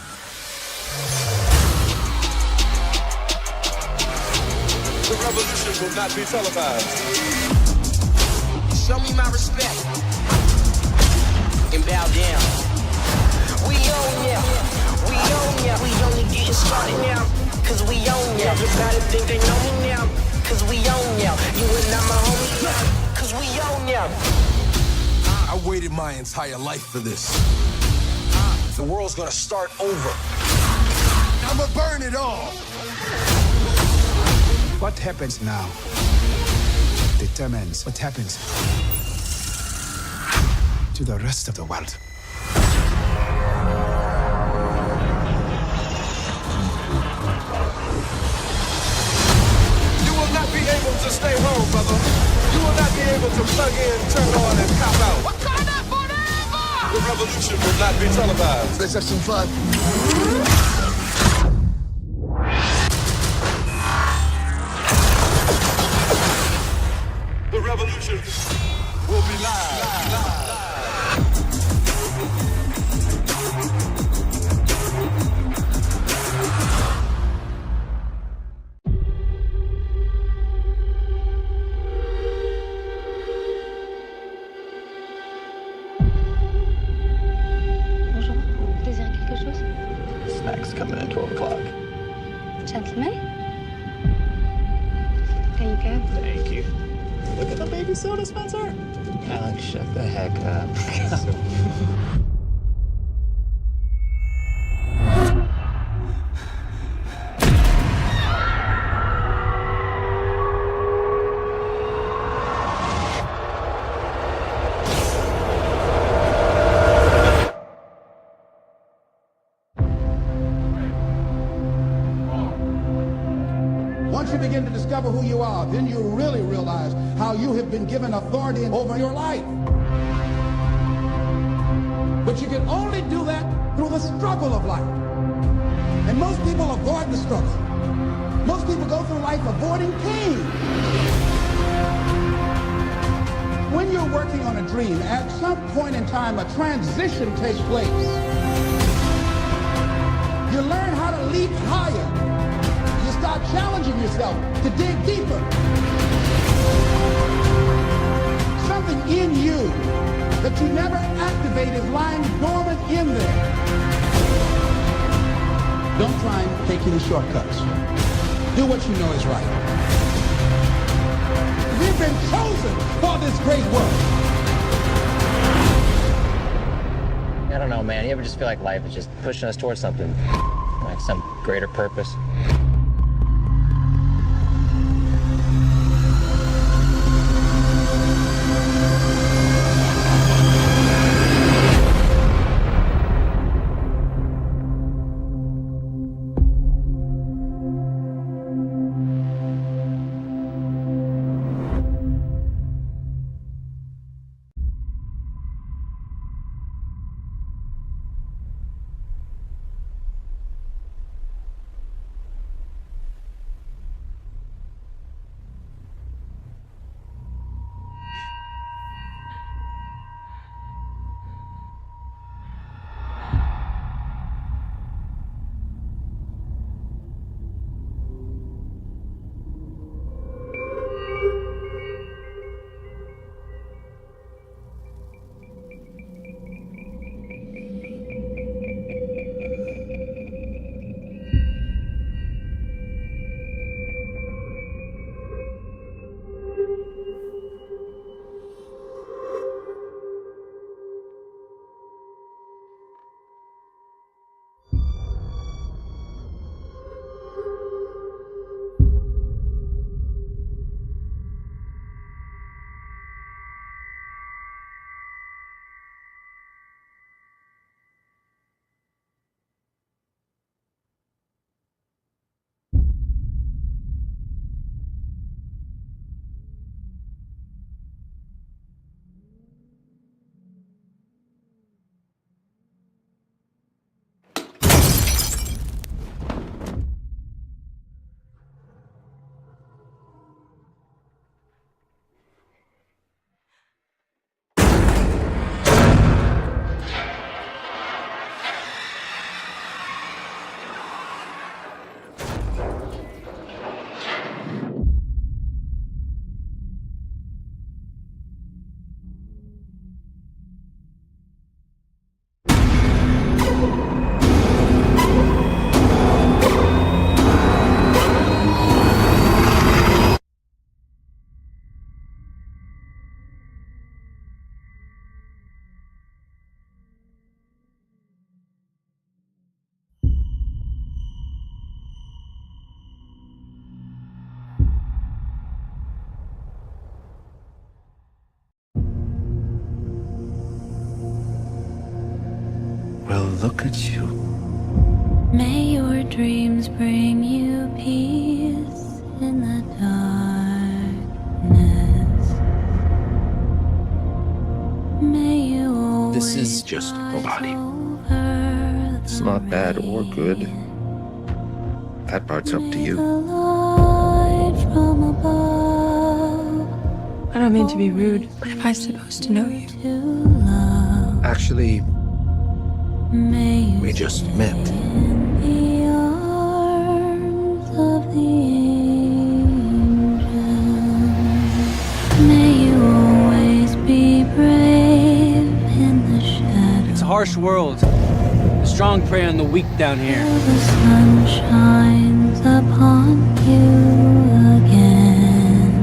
[SPEAKER 11] The revolution will not be televised.
[SPEAKER 19] Show me my respect and bow down. We own ya. We own ya. We only getting started now. Cause we own ya. Everybody think they know me now. Cause we own ya. You and I'm a homie now. Cause we own ya.
[SPEAKER 1] I waited my entire life for this. The world's gonna start over. I'ma burn it all.
[SPEAKER 21] What happens now determines what happens to the rest of the world.
[SPEAKER 1] You will not be able to stay home, brother. You will not be able to plug in, turn on, and cop out.
[SPEAKER 19] Wakanda forever!
[SPEAKER 1] The revolution will not be televised. Let's have some fun.
[SPEAKER 11] The revolution will be live.
[SPEAKER 14] Bonjour, vous désirez quelque chose?
[SPEAKER 21] Snacks coming at 12 o'clock.
[SPEAKER 14] Gentlemen? There you go.
[SPEAKER 21] Thank you. Look at the baby soda, Spencer. Alex, shut the heck up.
[SPEAKER 2] Once you begin to discover who you are, then you really realize how you have been given authority over your life. But you can only do that through the struggle of life. And most people avoid the struggle. Most people go through life avoiding pain. When you're working on a dream, at some point in time, a transition takes place. You learn how to leap higher. You start challenging yourself to dig deeper. Something in you that you never activate is lying dormant in there. Don't try and take any shortcuts. Do what you know is right. We've been chosen for this great work.
[SPEAKER 9] I don't know, man. You ever just feel like life is just pushing us towards something, like some greater purpose?
[SPEAKER 3] Well, look at you.
[SPEAKER 14] May your dreams bring you peace in the darkness. May you always
[SPEAKER 3] This is just a body.
[SPEAKER 9] It's not bad or good. That part's up to you.
[SPEAKER 14] light from above.
[SPEAKER 18] I don't mean to be rude, but am I supposed to know you?
[SPEAKER 3] Actually,
[SPEAKER 14] May you
[SPEAKER 3] we just met.
[SPEAKER 14] in the arms of the angels. May you always be brave in the shadows.
[SPEAKER 3] It's a harsh world. The strong prey on the weak down here.
[SPEAKER 14] The sun shines upon you again.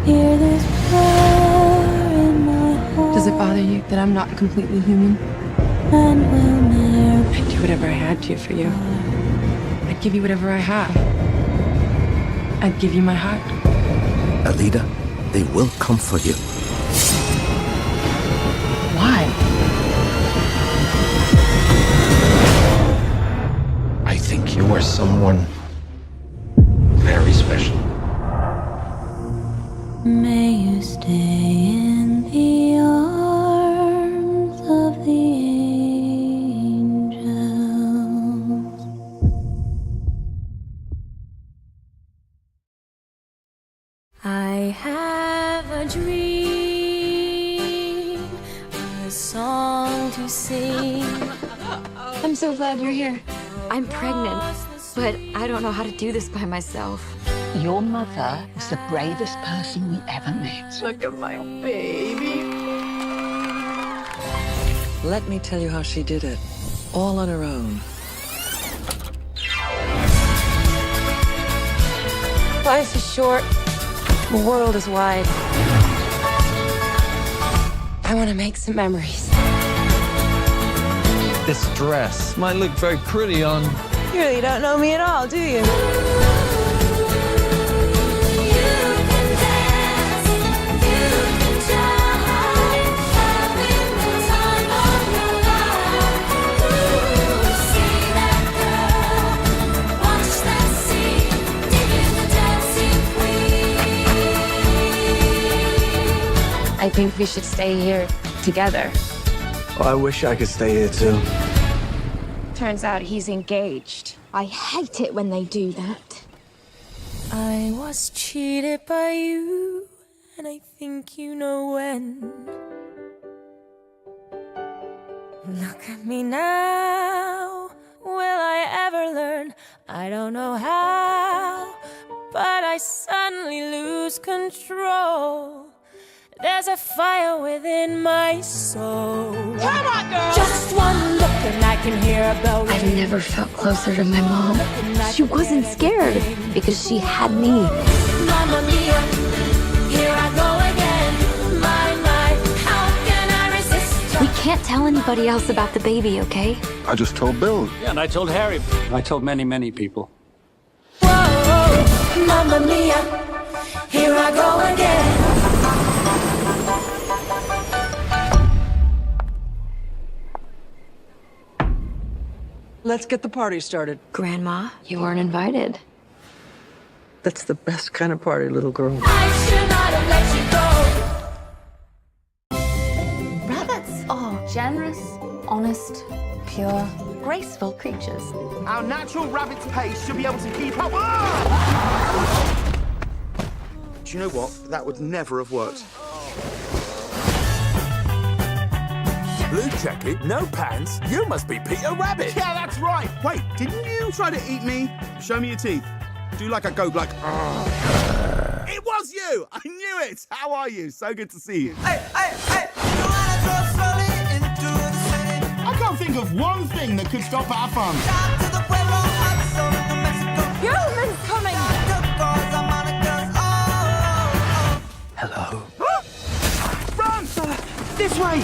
[SPEAKER 14] Hear this prayer in my heart.
[SPEAKER 18] Does it bother you that I'm not completely human?
[SPEAKER 14] And will never
[SPEAKER 18] I'd do whatever I had to for you. I'd give you whatever I have. I'd give you my heart.
[SPEAKER 16] Alida, they will come for you.
[SPEAKER 18] Why?
[SPEAKER 3] I think you are someone very special.
[SPEAKER 14] May you stay in the arms of the angels. I have a dream, a song to sing.
[SPEAKER 18] I'm so glad you're here.
[SPEAKER 6] I'm pregnant, but I don't know how to do this by myself.
[SPEAKER 13] Your mother is the bravest person we ever met.
[SPEAKER 18] Look at my baby.
[SPEAKER 20] Let me tell you how she did it. All on her own.
[SPEAKER 18] Life is short. The world is wide. I want to make some memories.
[SPEAKER 9] This dress might look very pretty on...
[SPEAKER 18] You really don't know me at all, do you? I think we should stay here together.
[SPEAKER 3] Oh, I wish I could stay here too.
[SPEAKER 18] Turns out he's engaged.
[SPEAKER 6] I hate it when they do that.
[SPEAKER 14] I was cheated by you, and I think you know when. Look at me now. Will I ever learn? I don't know how, but I suddenly lose control. There's a fire within my soul. Come on, girl! Just one look and I can hear a bell ring.
[SPEAKER 18] I've never felt closer to my mom.
[SPEAKER 6] She wasn't scared because she had me.
[SPEAKER 14] Mamma mia, here I go again. My, how can I resist?
[SPEAKER 6] We can't tell anybody else about the baby, okay?
[SPEAKER 4] I just told Bill.
[SPEAKER 3] Yeah, and I told Harry. I told many, many people.
[SPEAKER 14] Whoa, mamma mia, here I go again.
[SPEAKER 20] Let's get the party started.
[SPEAKER 6] Grandma, you weren't invited.
[SPEAKER 20] That's the best kind of party, little girl.
[SPEAKER 14] I should not have let you go.
[SPEAKER 13] Rabbits are generous, honest, pure, graceful creatures.
[SPEAKER 22] Our natural rabbit's pace should be able to keep up. Do you know what? That would never have worked.
[SPEAKER 1] Blue jacket, no pants. You must be Peter Rabbit.
[SPEAKER 22] Yeah, that's right. Wait, didn't you try to eat me? Show me your teeth. Do like a go, like. It was you. I knew it. How are you? So good to see you. I can't think of one thing that could stop our fun.
[SPEAKER 14] Humans coming!
[SPEAKER 3] Hello.
[SPEAKER 22] Run! This way!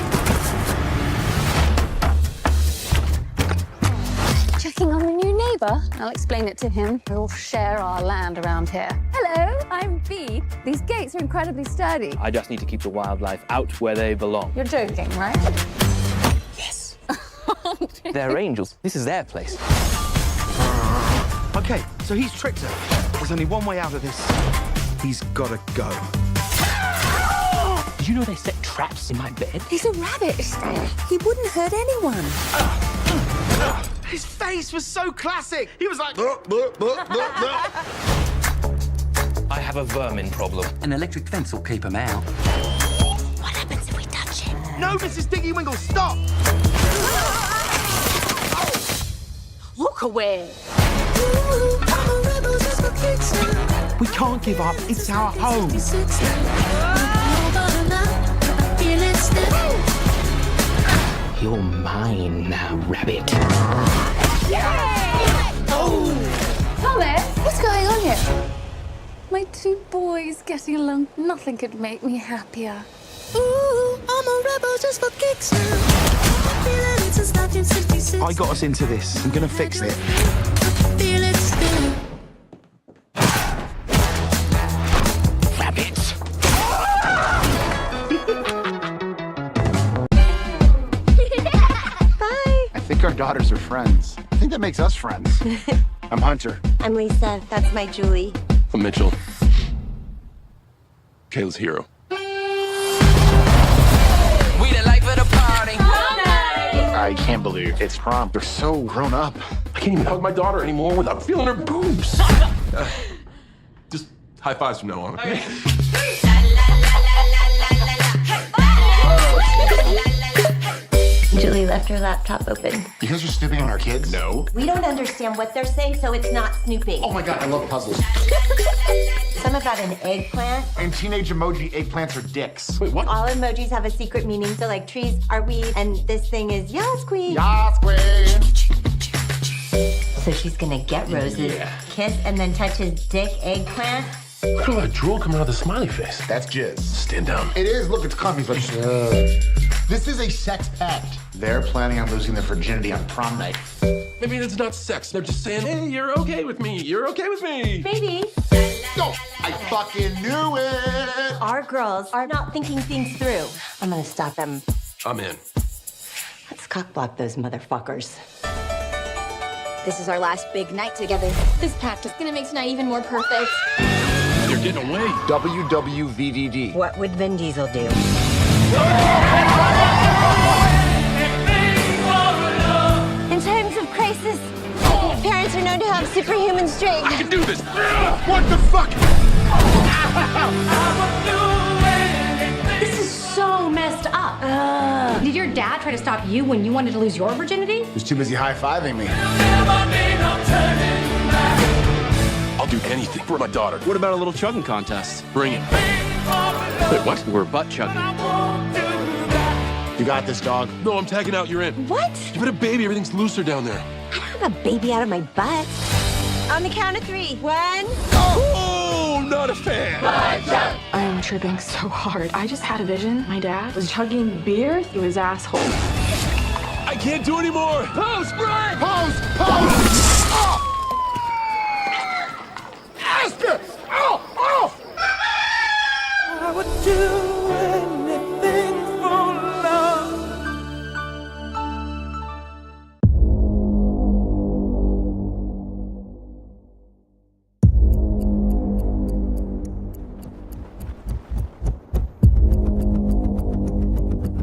[SPEAKER 13] Checking on the new neighbour. I'll explain it to him. We'll share our land around here. Hello, I'm Bee. These gates are incredibly sturdy.
[SPEAKER 9] I just need to keep the wildlife out where they belong.
[SPEAKER 13] You're joking, right?
[SPEAKER 3] Yes.
[SPEAKER 9] They're angels. This is their place.
[SPEAKER 3] Okay, so he's tricked her. There's only one way out of this. He's gotta go.
[SPEAKER 9] Did you know they set traps in my bed?
[SPEAKER 13] He's a rabbit. He wouldn't hurt anyone.
[SPEAKER 3] His face was so classic. He was like...
[SPEAKER 9] I have a vermin problem.
[SPEAKER 3] An electric fence will keep him out.
[SPEAKER 13] What happens if we touch him?
[SPEAKER 3] No, Mrs. Diggy Wingle, stop!
[SPEAKER 13] Look away.
[SPEAKER 3] We can't give up. It's our home.
[SPEAKER 9] You're mine now, rabbit.
[SPEAKER 13] Thomas, what's going on here? My two boys getting along. Nothing could make me happier. Ooh, I'm a rebel just for kicks now.
[SPEAKER 3] I got us into this. I'm gonna fix it.
[SPEAKER 9] Rabbit.
[SPEAKER 7] I think our daughters are friends. I think that makes us friends. I'm Hunter.
[SPEAKER 12] I'm Lisa. That's my Julie.
[SPEAKER 11] I'm Mitchell. Kayla's hero.
[SPEAKER 19] We the life of the party.
[SPEAKER 7] I can't believe it's prom. They're so grown up.
[SPEAKER 11] I can't even hug my daughter anymore without feeling her boobs. Just high fives from now on. Okay?
[SPEAKER 12] Julie left her laptop open.
[SPEAKER 7] You guys are snooping on our kids? No.
[SPEAKER 12] We don't understand what they're saying, so it's not snooping.
[SPEAKER 7] Oh my God, I love puzzles.
[SPEAKER 12] Some about an eggplant.
[SPEAKER 7] And teenage emoji eggplants are dicks. Wait, what?
[SPEAKER 12] All emojis have a secret meaning, so like trees are weeds, and this thing is yas queen.
[SPEAKER 7] Yas queen.
[SPEAKER 12] So she's gonna get roses, kiss, and then touch his dick eggplant.
[SPEAKER 11] I feel like drool coming out of the smiley face.
[SPEAKER 7] That's jizz.
[SPEAKER 11] Stand down.
[SPEAKER 7] It is. Look, it's comfy, but this is a sex pact. They're planning on losing their virginity on prom night.
[SPEAKER 11] Maybe it's not sex. They're just saying, hey, you're okay with me. You're okay with me.
[SPEAKER 12] Baby.
[SPEAKER 7] No, I fucking knew it.
[SPEAKER 12] Our girls are not thinking things through. I'm gonna stop them.
[SPEAKER 11] I'm in.
[SPEAKER 12] Let's cockblock those motherfuckers.
[SPEAKER 13] This is our last big night together. This pact is gonna make tonight even more perfect.
[SPEAKER 11] You're getting away.
[SPEAKER 7] WWVDD.
[SPEAKER 12] What would Vin Diesel do? In times of crisis, parents are known to have superhuman strength.
[SPEAKER 11] I can do this.
[SPEAKER 7] What the fuck?
[SPEAKER 15] This is so messed up. Did your dad try to stop you when you wanted to lose your virginity?
[SPEAKER 7] He was too busy high-fiving me.
[SPEAKER 11] I'll do anything for my daughter.
[SPEAKER 3] What about a little chugging contest?
[SPEAKER 11] Bring it. Wait, what?
[SPEAKER 3] We're butt chugging.
[SPEAKER 7] You got this, dog.
[SPEAKER 11] No, I'm tagging out. You're in.
[SPEAKER 12] What?
[SPEAKER 11] You've had a baby. Everything's looser down there.
[SPEAKER 12] I don't have a baby out of my butt. On the count of 3. 1.
[SPEAKER 11] Oh, not a fan.
[SPEAKER 18] I am tripping so hard. I just had a vision. My dad was chugging beer through his asshole.
[SPEAKER 11] I can't do anymore.
[SPEAKER 7] Pose, Brian! Pose! Pose! Oh! Asper! Oh! Oh!
[SPEAKER 19] I would do anything for love.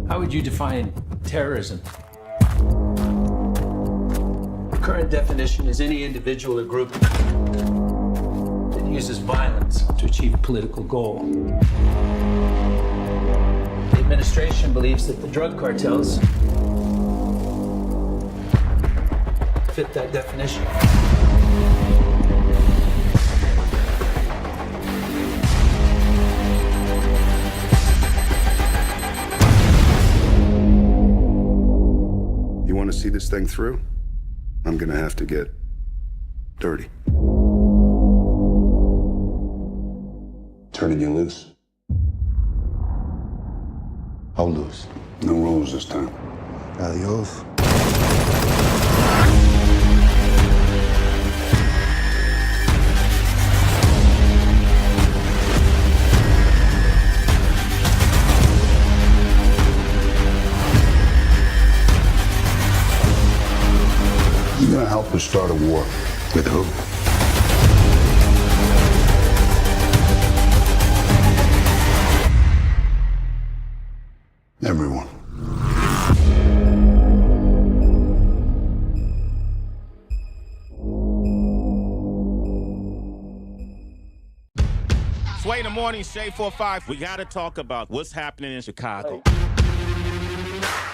[SPEAKER 17] How would you define terrorism? The current definition is any individual or group that uses violence to achieve a political goal. The administration believes that the drug cartels fit that definition.
[SPEAKER 23] You want to see this thing through? I'm gonna have to get dirty. Turning you loose. How loose? No rules this time. Adios. You're gonna help us start a war. With who? Everyone.
[SPEAKER 5] Sway in the morning, Shade 4-5. We got to talk about what's happening in Chicago.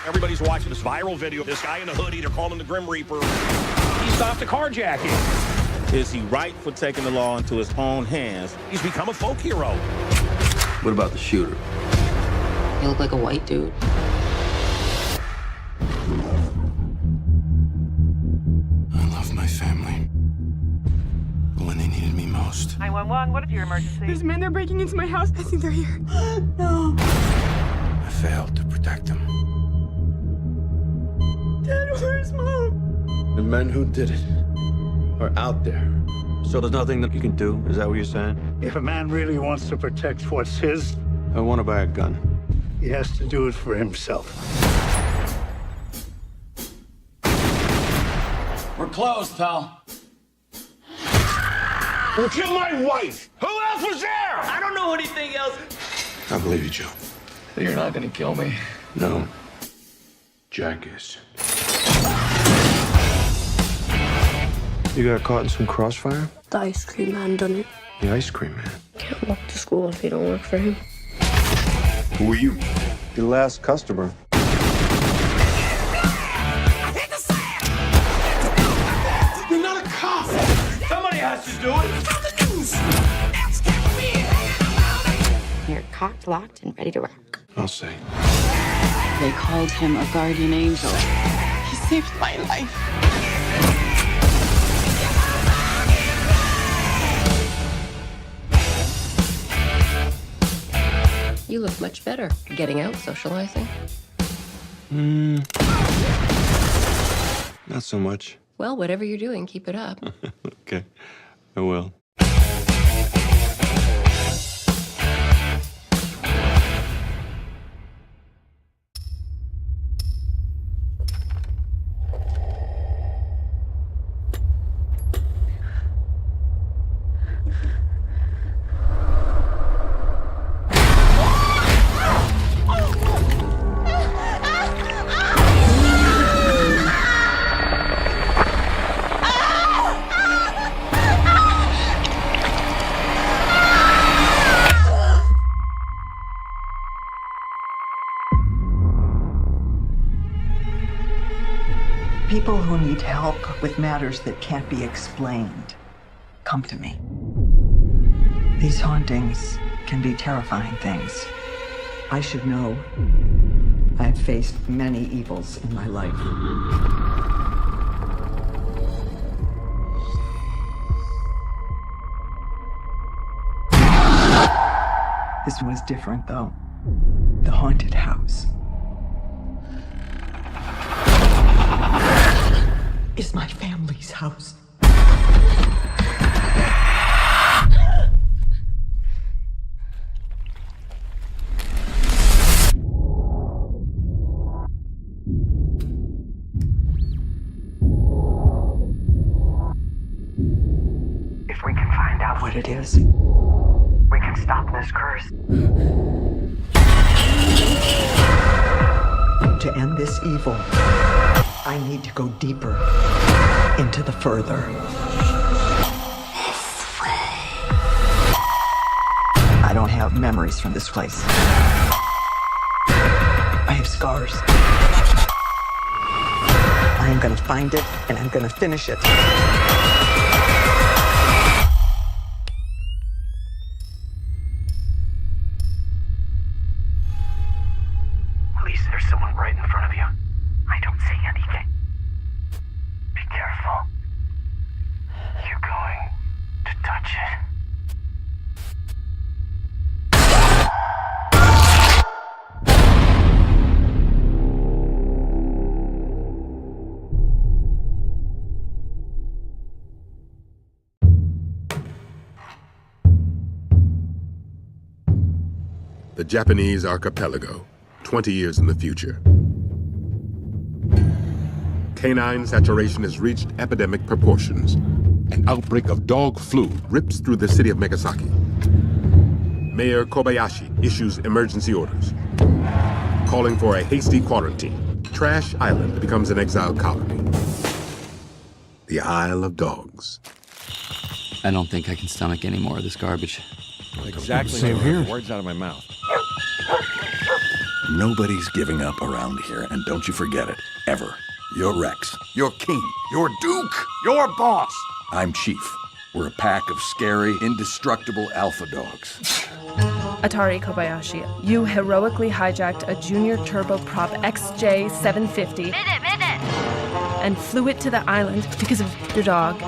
[SPEAKER 8] Everybody's watching this viral video of this guy in the hoodie. They're calling him the Grim Reaper. He stopped a carjacking.
[SPEAKER 5] Is he right for taking the law into his own hands?
[SPEAKER 8] He's become a folk hero.
[SPEAKER 3] What about the shooter?
[SPEAKER 18] You look like a white dude.
[SPEAKER 3] I love my family. But when they needed me most.
[SPEAKER 10] 911, what is your emergency?
[SPEAKER 13] There's men, they're breaking into my house. I think they're here. No.
[SPEAKER 3] I failed to protect them.
[SPEAKER 13] Dad, where's Mom?
[SPEAKER 3] The men who did it are out there. So there's nothing that you can do? Is that what you're saying?
[SPEAKER 24] If a man really wants to protect what's his,
[SPEAKER 3] I want to buy a gun.
[SPEAKER 24] he has to do it for himself.
[SPEAKER 17] We're closed, pal.
[SPEAKER 8] Who killed my wife? Who else was there?
[SPEAKER 17] I don't know anything else.
[SPEAKER 3] I believe you, Joe.
[SPEAKER 17] So you're not gonna kill me?
[SPEAKER 3] No. Jack is. You got caught in some crossfire?
[SPEAKER 18] The ice cream man done it.
[SPEAKER 3] The ice cream man.
[SPEAKER 18] Can't walk to school if you don't work for him.
[SPEAKER 3] Who are you? Your last customer.
[SPEAKER 17] You're not a cop. Somebody has to do it.
[SPEAKER 18] You're cocked, locked, and ready to rock.
[SPEAKER 3] I'll say.
[SPEAKER 20] They called him a guardian angel. He saved my life.
[SPEAKER 18] You look much better. Getting out, socializing.
[SPEAKER 3] Not so much.
[SPEAKER 18] Well, whatever you're doing, keep it up.
[SPEAKER 3] Okay, I will.
[SPEAKER 20] People who need help with matters that can't be explained come to me. These hauntings can be terrifying things. I should know. I've faced many evils in my life. This was different, though. The haunted house is my family's house. If we can find out what it is, we can stop this curse. To end this evil, I need to go deeper into the further. I don't have memories from this place. I have scars. I am gonna find it, and I'm gonna finish it. Please, there's someone right in front of you. I don't see anything. Be careful. You're going to touch it.
[SPEAKER 4] The Japanese archipelago, 20 years in the future.
[SPEAKER 2] Canine saturation has reached epidemic proportions. An outbreak of dog flu rips through the city of Megasaki. Mayor Kobayashi issues emergency orders, calling for a hasty quarantine. Trash Island becomes an exile colony. The Isle of Dogs.
[SPEAKER 3] I don't think I can stomach any more of this garbage.
[SPEAKER 10] Exactly.
[SPEAKER 3] Same here.
[SPEAKER 10] Words out of my mouth.
[SPEAKER 16] Nobody's giving up around here, and don't you forget it, ever. You're Rex. You're King. You're Duke. You're Boss. I'm Chief. We're a pack of scary, indestructible alpha dogs.
[SPEAKER 21] Atari Kobayashi, you heroically hijacked a junior turboprop XJ750 and flew it to the island because of your dog.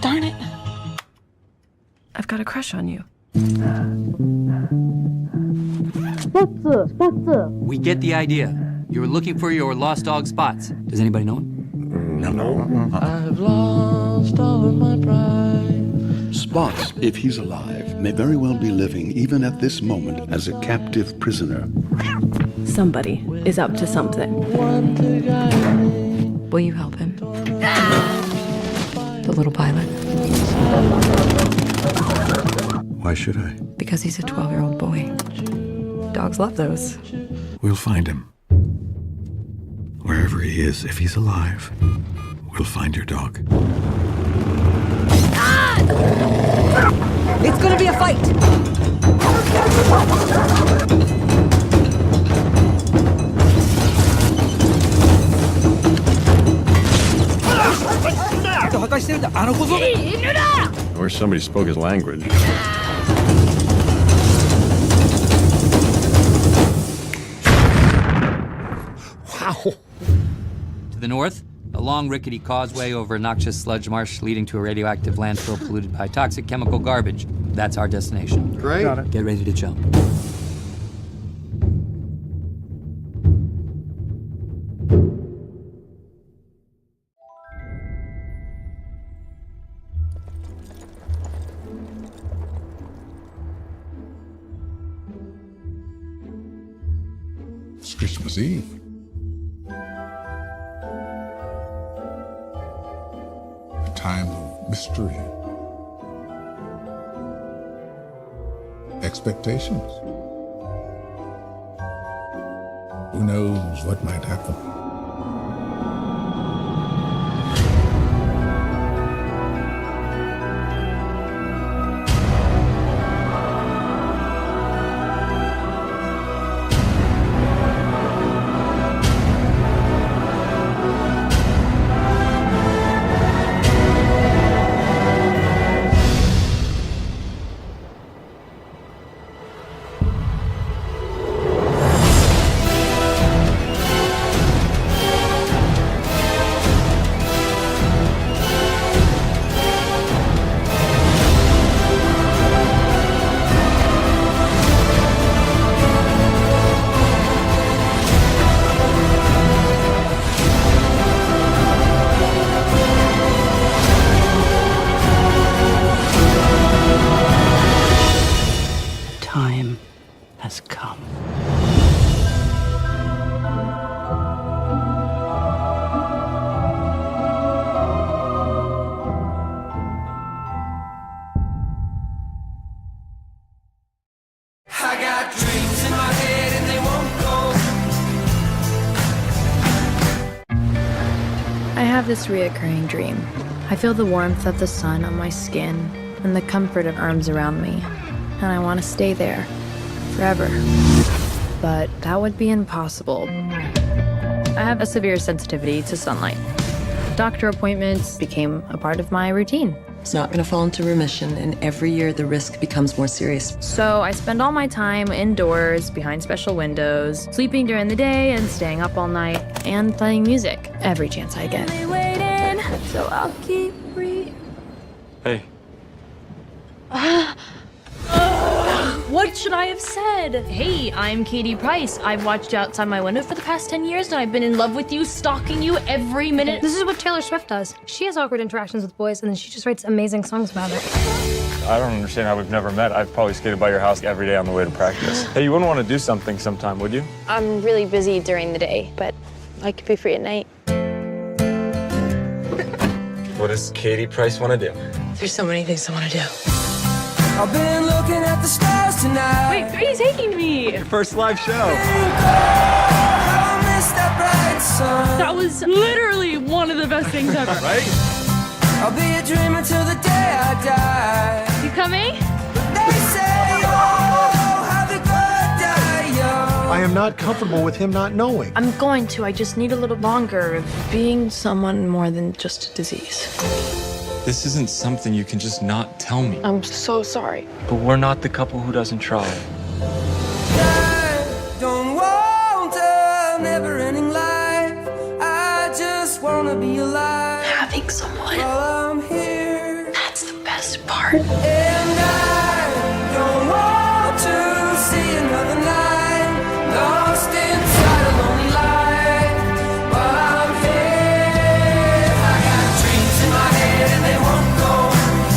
[SPEAKER 21] Darn it. I've got a crush on you.
[SPEAKER 3] We get the idea. You were looking for your lost dog Spots. Does anybody know him?
[SPEAKER 16] No.
[SPEAKER 25] I've lost all of my pride.
[SPEAKER 26] Spots, if he's alive, may very well be living, even at this moment, as a captive prisoner.
[SPEAKER 18] Somebody is up to something. Will you help him? The little pilot.
[SPEAKER 26] Why should I?
[SPEAKER 18] Because he's a 12-year-old boy. Dogs love those.
[SPEAKER 26] We'll find him. Wherever he is, if he's alive, we'll find your dog.
[SPEAKER 27] It's gonna be a fight!
[SPEAKER 10] I wish somebody spoke his language.
[SPEAKER 3] Wow. To the north, a long rickety causeway over a noxious sludge marsh leading to a radioactive landfill polluted by toxic chemical garbage. That's our destination.
[SPEAKER 7] Great. Got it.
[SPEAKER 3] Get ready to jump.
[SPEAKER 4] It's Christmas Eve. A time of mystery. Expectations. Who knows what might happen?
[SPEAKER 18] Time has come.
[SPEAKER 19] I got dreams in my head and they won't go.
[SPEAKER 18] I have this reoccurring dream. I feel the warmth of the sun on my skin and the comfort of arms around me, and I want to stay there forever. But that would be impossible. I have a severe sensitivity to sunlight. Doctor appointments became a part of my routine.
[SPEAKER 28] It's not going to fall into remission, and every year the risk becomes more serious.
[SPEAKER 18] So I spend all my time indoors, behind special windows, sleeping during the day and staying up all night, and playing music every chance I get.
[SPEAKER 14] Waiting, so I'll keep breathing.
[SPEAKER 9] Hey.
[SPEAKER 15] What should I have said? Hey, I'm Katie Price. I've watched you outside my window for the past 10 years, and I've been in love with you, stalking you every minute. This is what Taylor Swift does. She has awkward interactions with boys, and then she just writes amazing songs about it.
[SPEAKER 9] I don't understand how we've never met. I've probably skated by your house every day on the way to practice. Hey, you wouldn't want to do something sometime, would you?
[SPEAKER 6] I'm really busy during the day, but
[SPEAKER 15] I could pay for your night.
[SPEAKER 9] What does Katie Price want to do?
[SPEAKER 28] There's so many things I want to do.
[SPEAKER 19] I've been looking at the stars tonight.
[SPEAKER 15] Wait, where are you taking me?
[SPEAKER 10] Your first live show.
[SPEAKER 15] That was literally one of the best things ever.
[SPEAKER 10] Right?
[SPEAKER 19] I'll be a dreamer till the day I die.
[SPEAKER 15] You coming?
[SPEAKER 19] They say, oh, have a good day, yo.
[SPEAKER 24] I am not comfortable with him not knowing.
[SPEAKER 18] I'm going to. I just need a little longer of being someone more than just a disease.
[SPEAKER 9] This isn't something you can just not tell me.
[SPEAKER 18] I'm so sorry.
[SPEAKER 9] But we're not the couple who doesn't try.
[SPEAKER 19] I don't want a never-ending life. I just wanna be alive.
[SPEAKER 18] Having someone.
[SPEAKER 19] While I'm here.
[SPEAKER 18] That's the best part.
[SPEAKER 19] And I don't want to see another night lost inside a lonely life. While I'm here, I got dreams in my head and they won't go.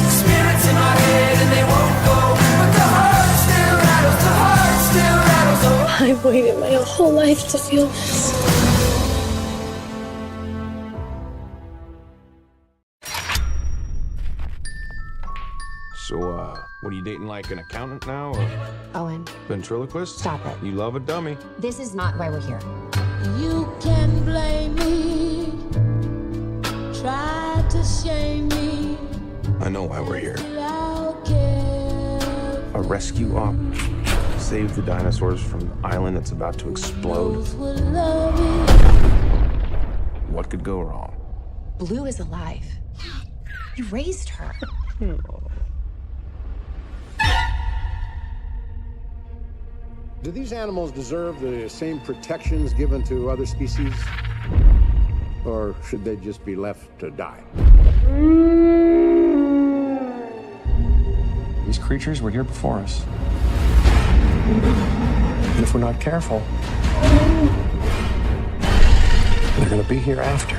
[SPEAKER 19] Spirits in my head and they won't go. But the heart still rattles, the heart still rattles. Oh.
[SPEAKER 15] I've waited my whole life to feel this.
[SPEAKER 10] So, what are you dating, like an accountant now, or
[SPEAKER 6] Owen,
[SPEAKER 10] ventriloquist?
[SPEAKER 6] stop it.
[SPEAKER 10] You love a dummy.
[SPEAKER 6] This is not why we're here.
[SPEAKER 14] You can blame me, try to shame me.
[SPEAKER 10] I know why we're here.
[SPEAKER 14] I'll care.
[SPEAKER 10] A rescue op. Save the dinosaurs from the island that's about to explode.
[SPEAKER 14] Those were loving.
[SPEAKER 10] What could go wrong?
[SPEAKER 6] Blue is alive. You raised her.
[SPEAKER 24] Do these animals deserve the same protections given to other species? Or should they just be left to die?
[SPEAKER 10] These creatures were here before us. And if we're not careful, they're gonna be here after.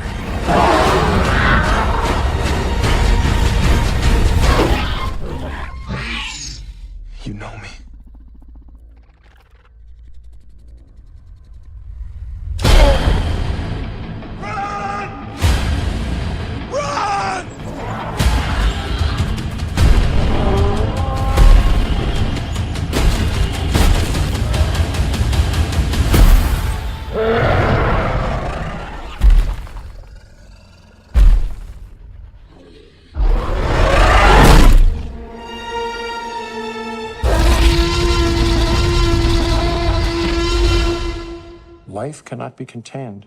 [SPEAKER 10] You know me. Life cannot be contained.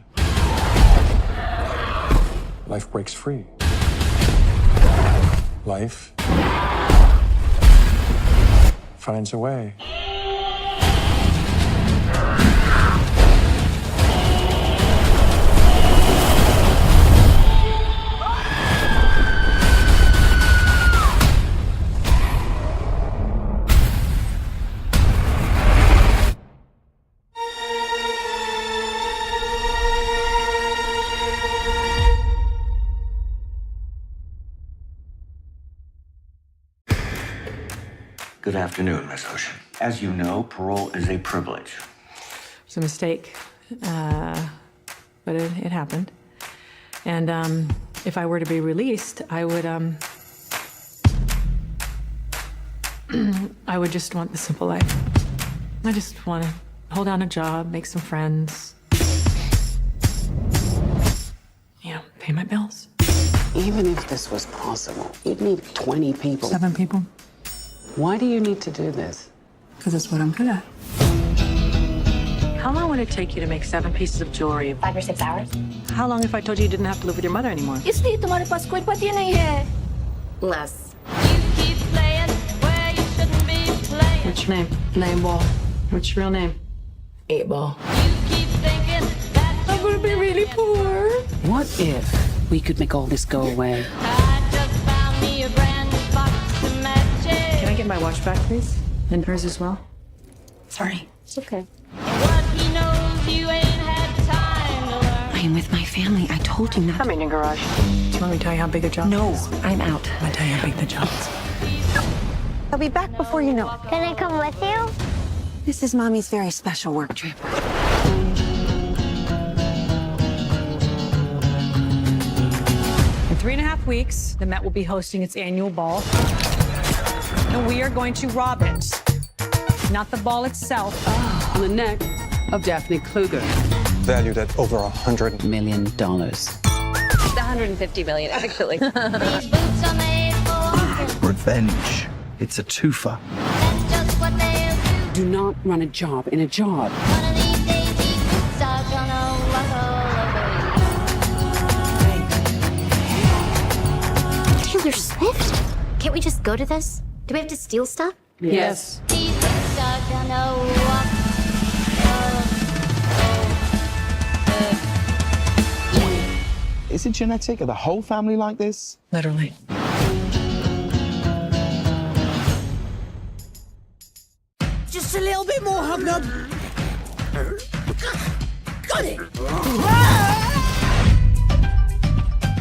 [SPEAKER 10] Life breaks free. Life finds a way.
[SPEAKER 1] Good afternoon, Miss Ocean. As you know, parole is a privilege.
[SPEAKER 5] It's a mistake, but it happened. And if I were to be released, I would I would just want the simple life. I just want to hold down a job, make some friends, pay my bills.
[SPEAKER 11] Even if this was possible, you'd need 20 people.
[SPEAKER 5] 7 people.
[SPEAKER 11] Why do you need to do this?
[SPEAKER 5] Because it's what I'm good at. How long would it take you to make 7 pieces of jewelry?
[SPEAKER 6] 5 or 6 hours.
[SPEAKER 5] How long if I told you you didn't have to live with your mother anymore?
[SPEAKER 6] इसलिए तुम्हारे पास कोई पति नहीं है. Less.
[SPEAKER 14] Keep playing where you shouldn't be playing.
[SPEAKER 5] What's your name? Name Ball. What's your real name?
[SPEAKER 6] 8 Ball.
[SPEAKER 14] Keep thinking that
[SPEAKER 5] I'm gonna be really poor.
[SPEAKER 11] What if we could make all this go away?
[SPEAKER 14] I just found me a brand new box to match it.
[SPEAKER 5] Can I get my watch back, please? And hers as well?
[SPEAKER 6] Sorry.
[SPEAKER 5] It's okay.
[SPEAKER 14] What he knows you ain't had time to learn.
[SPEAKER 11] I am with my family. I told you not.
[SPEAKER 5] I'm in your garage. Do you want me to tell you how big the job
[SPEAKER 11] No,
[SPEAKER 5] is?
[SPEAKER 11] I'm out.
[SPEAKER 5] I'll tell you how big the job is.
[SPEAKER 11] I'll be back before you know it.
[SPEAKER 6] Can I come with you?
[SPEAKER 11] This is Mommy's very special work trip.
[SPEAKER 8] 3.5 weeks, the Met will be hosting its annual ball. And we are going to rob it. Not the ball itself.
[SPEAKER 11] On the neck of Daphne Kluger.
[SPEAKER 10] Valued at over $100 million.
[SPEAKER 6] 150 million, actually.
[SPEAKER 26] Revenge. It's a twofer.
[SPEAKER 11] Do not run a job in a job.
[SPEAKER 6] Taylor Swift? Can't we just go to this? Do we have to steal stuff?
[SPEAKER 11] Yes.
[SPEAKER 10] Is it genetic? Are the whole family like this?
[SPEAKER 28] Literally.
[SPEAKER 19] Just a little bit more, Hobnob. Got it.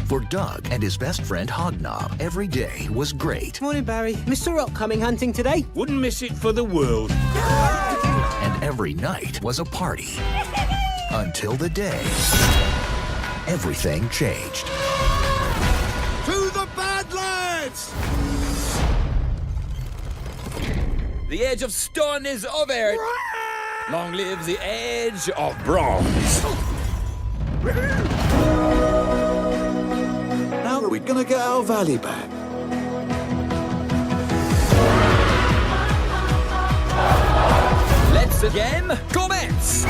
[SPEAKER 12] For Doug and his best friend Hognob, every day was great.
[SPEAKER 19] Morning, Barry. Mr. Rock coming hunting today?
[SPEAKER 12] Wouldn't miss it for the world. And every night was a party. Until the day everything changed.
[SPEAKER 16] To the Badlands!
[SPEAKER 13] The age of stone is over. Long live the age of bronze.
[SPEAKER 16] How are we gonna get our valley back?
[SPEAKER 13] Let's the game commence.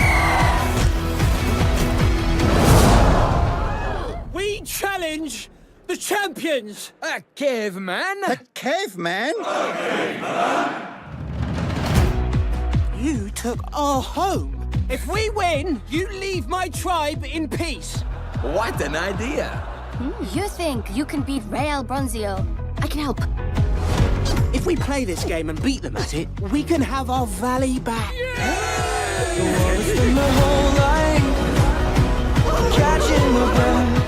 [SPEAKER 19] We challenge the champions.
[SPEAKER 13] A caveman?
[SPEAKER 19] A caveman? You took our home. If we win, you leave my tribe in peace.
[SPEAKER 13] What an idea.
[SPEAKER 6] You think you can beat Real Bronzio? I can help.
[SPEAKER 19] If we play this game and beat them at it, we can have our valley back.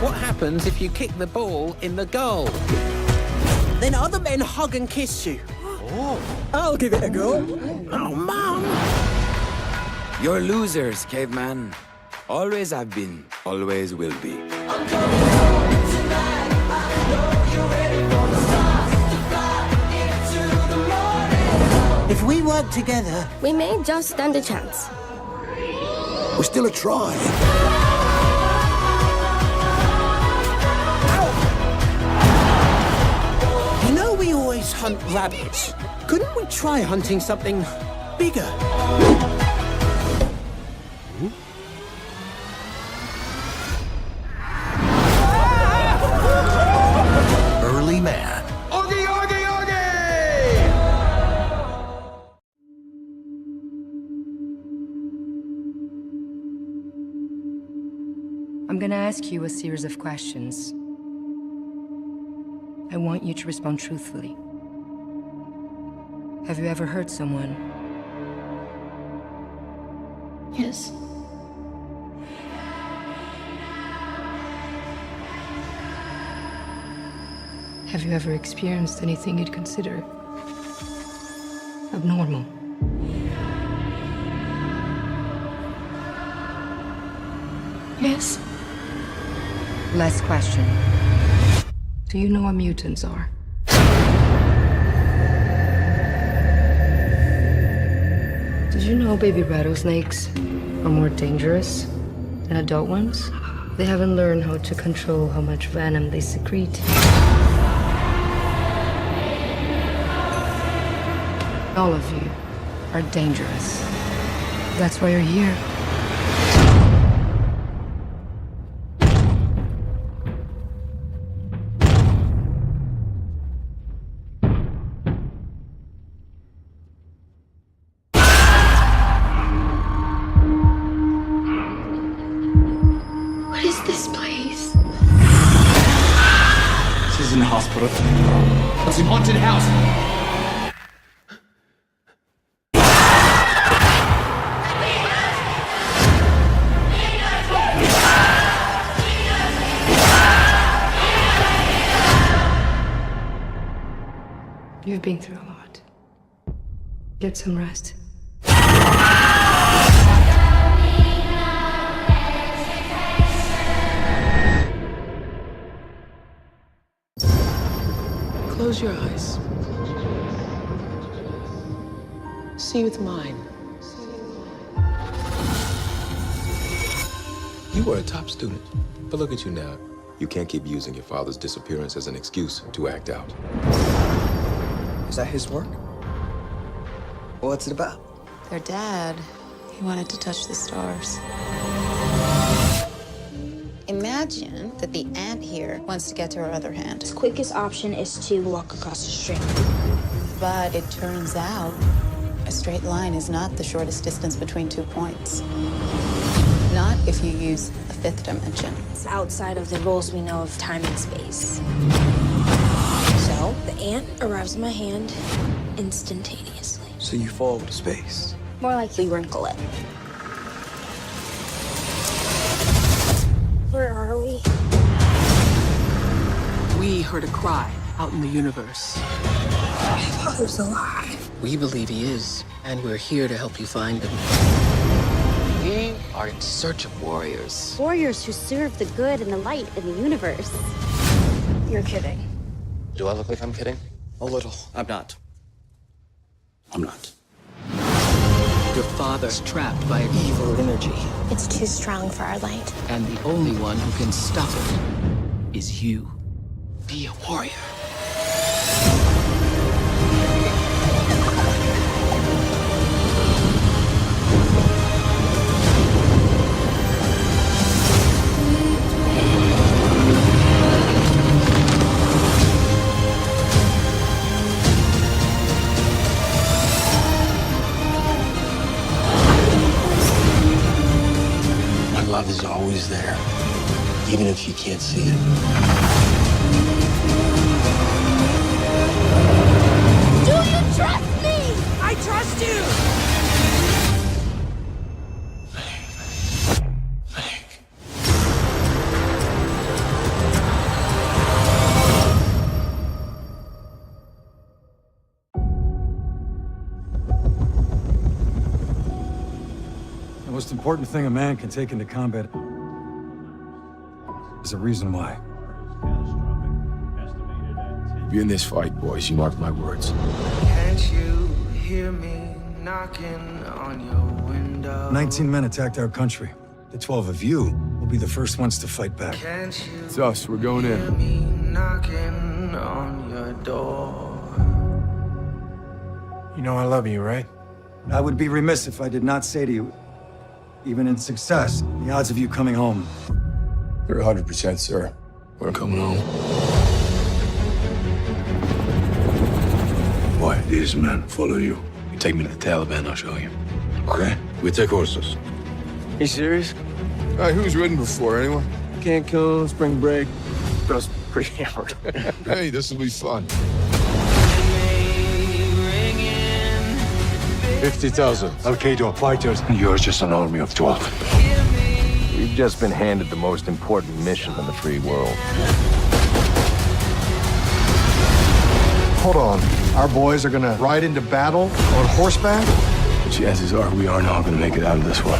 [SPEAKER 13] What happens if you kick the ball in the goal?
[SPEAKER 19] Then other men hug and kiss you. I'll give it a go. Oh, Mom!
[SPEAKER 13] You're losers, caveman. Always have been, always will be.
[SPEAKER 19] If we work together,
[SPEAKER 6] we may just stand a chance.
[SPEAKER 16] We're still a tribe.
[SPEAKER 19] You know we always hunt rabbits. Couldn't we try hunting something bigger?
[SPEAKER 12] Early man.
[SPEAKER 16] Oogie, oogie, oogie!
[SPEAKER 17] I'm gonna ask you a series of questions. I want you to respond truthfully. Have you ever hurt someone?
[SPEAKER 6] Yes.
[SPEAKER 17] Have you ever experienced anything you'd consider abnormal?
[SPEAKER 6] Yes.
[SPEAKER 17] Last question. Do you know what mutants are? Did you know baby rattlesnakes are more dangerous than adult ones? They haven't learned how to control how much venom they secrete. All of you are dangerous. That's why you're here.
[SPEAKER 6] What is this place?
[SPEAKER 13] This isn't a hospital. It's an haunted house.
[SPEAKER 17] You've been through a lot. Get some rest.
[SPEAKER 11] Close your eyes. See with mine.
[SPEAKER 2] You were a top student, but look at you now. You can't keep using your father's disappearance as an excuse to act out.
[SPEAKER 7] Is that his work? What's it about?
[SPEAKER 20] Their dad, he wanted to touch the stars. Imagine that the ant here wants to get to her other hand.
[SPEAKER 21] The quickest option is to walk across the street.
[SPEAKER 20] But it turns out a straight line is not the shortest distance between 2 points. Not if you use a fifth dimension.
[SPEAKER 21] It's outside of the rules we know of time and space. So the ant arrives in my hand instantaneously.
[SPEAKER 7] So you fall to space.
[SPEAKER 21] More likely wrinkle it. Where are we?
[SPEAKER 11] We heard a cry out in the universe.
[SPEAKER 21] My father's alive.
[SPEAKER 11] We believe he is, and we're here to help you find him. We are in search of warriors.
[SPEAKER 21] Warriors who serve the good and the light in the universe. You're kidding.
[SPEAKER 9] Do I look like I'm kidding?
[SPEAKER 7] A little. I'm not.
[SPEAKER 26] I'm not.
[SPEAKER 11] Your father's trapped by an evil energy,
[SPEAKER 21] It's too strong for our light.
[SPEAKER 11] and the only one who can stop it is you. Be a warrior.
[SPEAKER 7] My love is always there, even if you can't see it.
[SPEAKER 21] Do you trust me? I trust you!
[SPEAKER 22] The most important thing a man can take into combat is a reason why.
[SPEAKER 2] Be in this fight, boys. You mark my words.
[SPEAKER 19] Can't you hear me knocking on your window?
[SPEAKER 22] 19 men attacked our country. The 12 of you will be the first ones to fight back.
[SPEAKER 19] Can't you
[SPEAKER 2] It's us. We're going
[SPEAKER 19] hear
[SPEAKER 2] in.
[SPEAKER 19] me knocking on your door?
[SPEAKER 22] You know I love you, right? I would be remiss if I did not say to you, even in success, the odds of you coming home.
[SPEAKER 2] You're 100%, sir. We're coming home.
[SPEAKER 26] Why these men follow you?
[SPEAKER 2] You take me to the Taliban, I'll show you.
[SPEAKER 26] Okay, we take horses.
[SPEAKER 2] You serious? All right, who's ridden before, anyone?
[SPEAKER 10] Cancun, spring break. That's pretty hammered.
[SPEAKER 2] Hey, this will be fun.
[SPEAKER 26] 50,000 Al-Qaeda fighters, and you're just an army of 12.
[SPEAKER 10] We've just been handed the most important mission in the free world.
[SPEAKER 24] Hold on. Our boys are gonna ride into battle on horseback?
[SPEAKER 2] The chances are we are not gonna make it out of this one.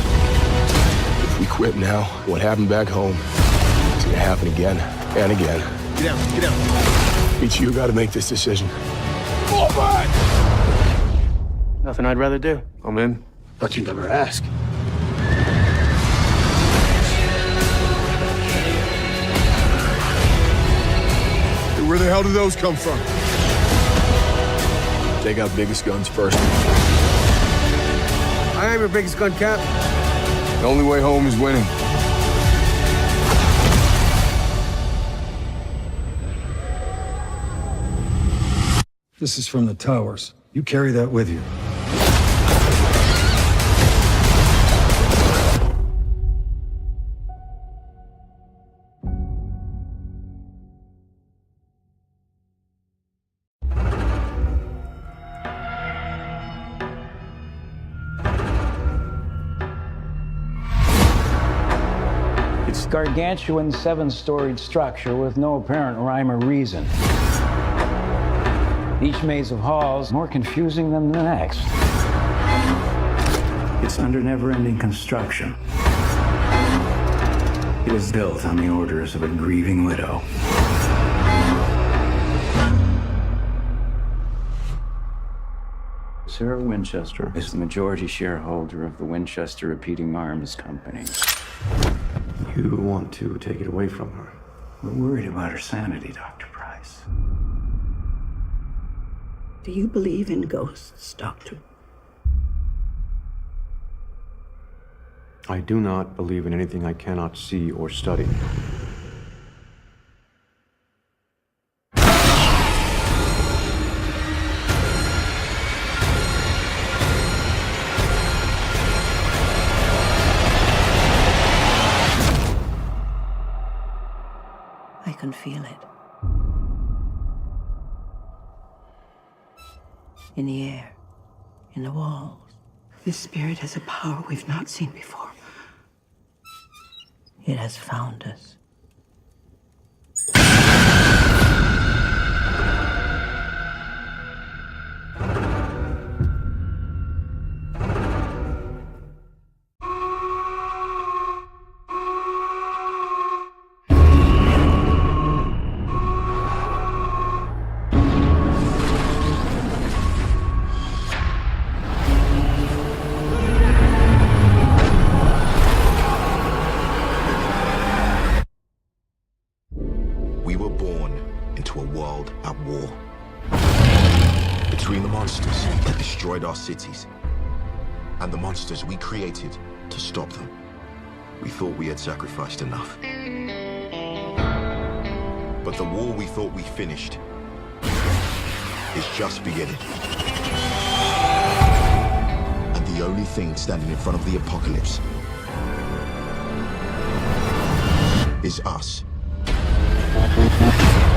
[SPEAKER 2] If we quit now, what happened back home is gonna happen again and again.
[SPEAKER 24] Get down, get down.
[SPEAKER 2] Each of you gotta make this decision. Fall back!
[SPEAKER 10] Nothing I'd rather do.
[SPEAKER 2] I'm in, but you never ask. Hey, where the hell did those come from? Take out biggest guns first.
[SPEAKER 10] I am your biggest gun, Cap.
[SPEAKER 2] The only way home is winning.
[SPEAKER 22] This is from the towers. You carry that with you.
[SPEAKER 23] It's a gargantuan 7-storied structure with no apparent rhyme or reason. Each maze of halls more confusing than the next. It's under never-ending construction. It was built on the orders of a grieving widow. Sarah Winchester is the majority shareholder of the Winchester Repeating Arms Company.
[SPEAKER 10] You want to take it away from her?
[SPEAKER 23] We're worried about her sanity, Dr. Price.
[SPEAKER 1] Do you believe in ghosts, Doctor?
[SPEAKER 10] I do not believe in anything I cannot see or study.
[SPEAKER 1] I can feel it. In the air, in the walls. This spirit has a power we've not seen before. It has found us.
[SPEAKER 3] We were born into a world at war. Between the monsters that destroyed our cities and the monsters we created to stop them. We thought we had sacrificed enough. But the war we thought we finished is just beginning. And the only thing standing in front of the apocalypse is us.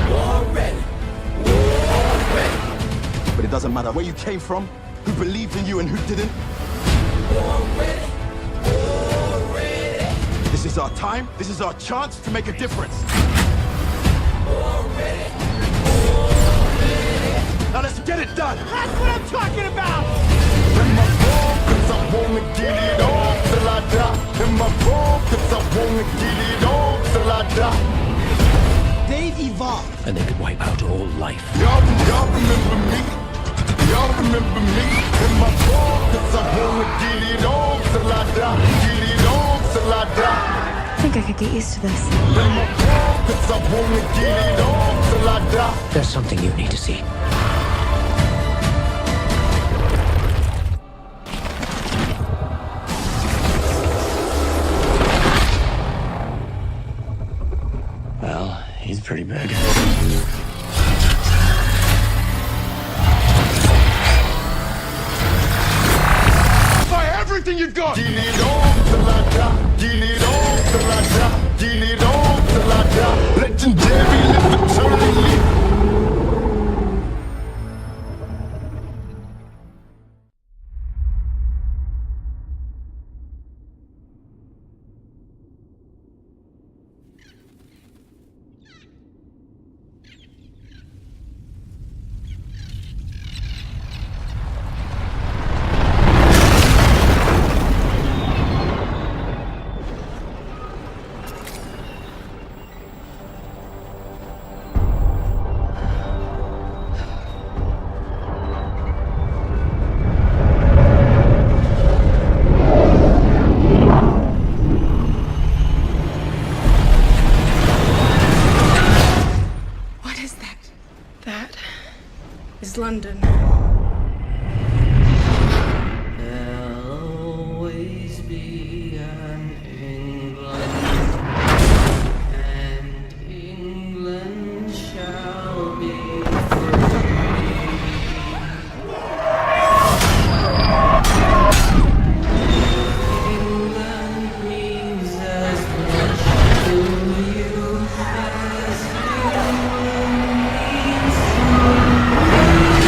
[SPEAKER 19] War ready. War ready.
[SPEAKER 3] But it doesn't matter where you came from, who believed in you and who didn't.
[SPEAKER 19] War ready. War ready.
[SPEAKER 3] This is our time. This is our chance to make a difference.
[SPEAKER 19] War ready. War ready.
[SPEAKER 3] Now let's get it done.
[SPEAKER 19] That's what I'm talking about.
[SPEAKER 3] In my ball, 'cause I wanna get it on till I die. In my ball, 'cause I wanna get it on till I die.
[SPEAKER 19] They've evolved.
[SPEAKER 12] And they could wipe out all life.
[SPEAKER 3] Y'all remember me. Y'all remember me. In my ball, 'cause I wanna get it on till I die. Get it on till I die.
[SPEAKER 21] I think I could get used to this.
[SPEAKER 3] In my ball, 'cause I wanna get it on till I die.
[SPEAKER 12] There's something you need to see. Well, he's pretty big.
[SPEAKER 3] Fire everything you've got! Get it on till I die. Get it on till I die. Get it on till I die. Legendary, live eternally.
[SPEAKER 21] London.
[SPEAKER 19] There'll always be an England, and England shall be free. England means as much to you as England means to me.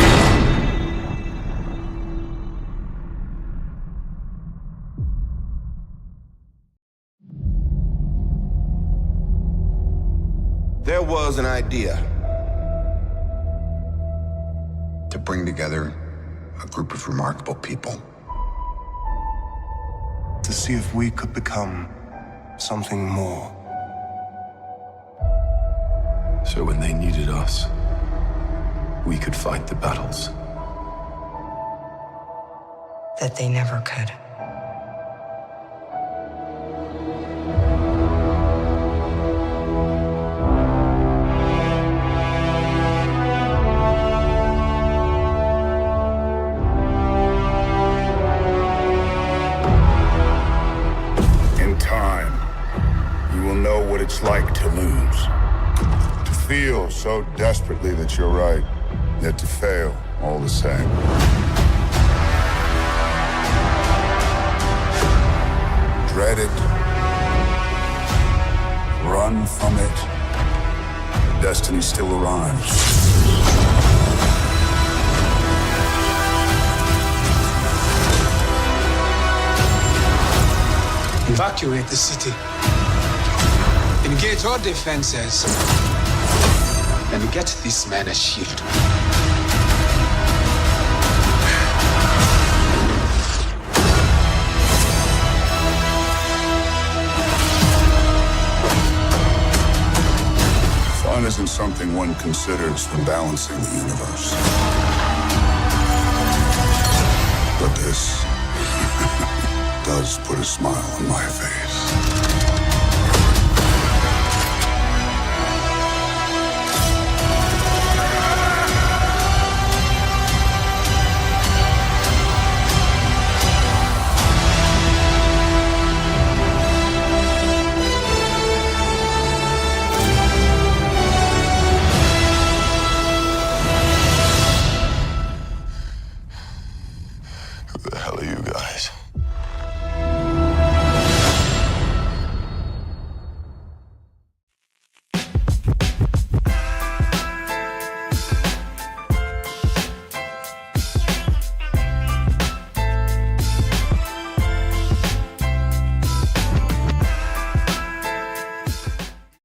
[SPEAKER 3] There was an idea to bring together a group of remarkable people.
[SPEAKER 2] To see if we could become something more. So when they needed us, we could fight the battles.
[SPEAKER 1] that they never could.
[SPEAKER 3] In time, you will know what it's like to lose. To feel so desperately that you're right, yet to fail all the same. Dread it. Run from it. Destiny still arrives.
[SPEAKER 4] Evacuate the city. Engage all defenses. And get this man a shield.
[SPEAKER 3] Fun isn't something one considers when balancing the universe. But this does put a smile on my face.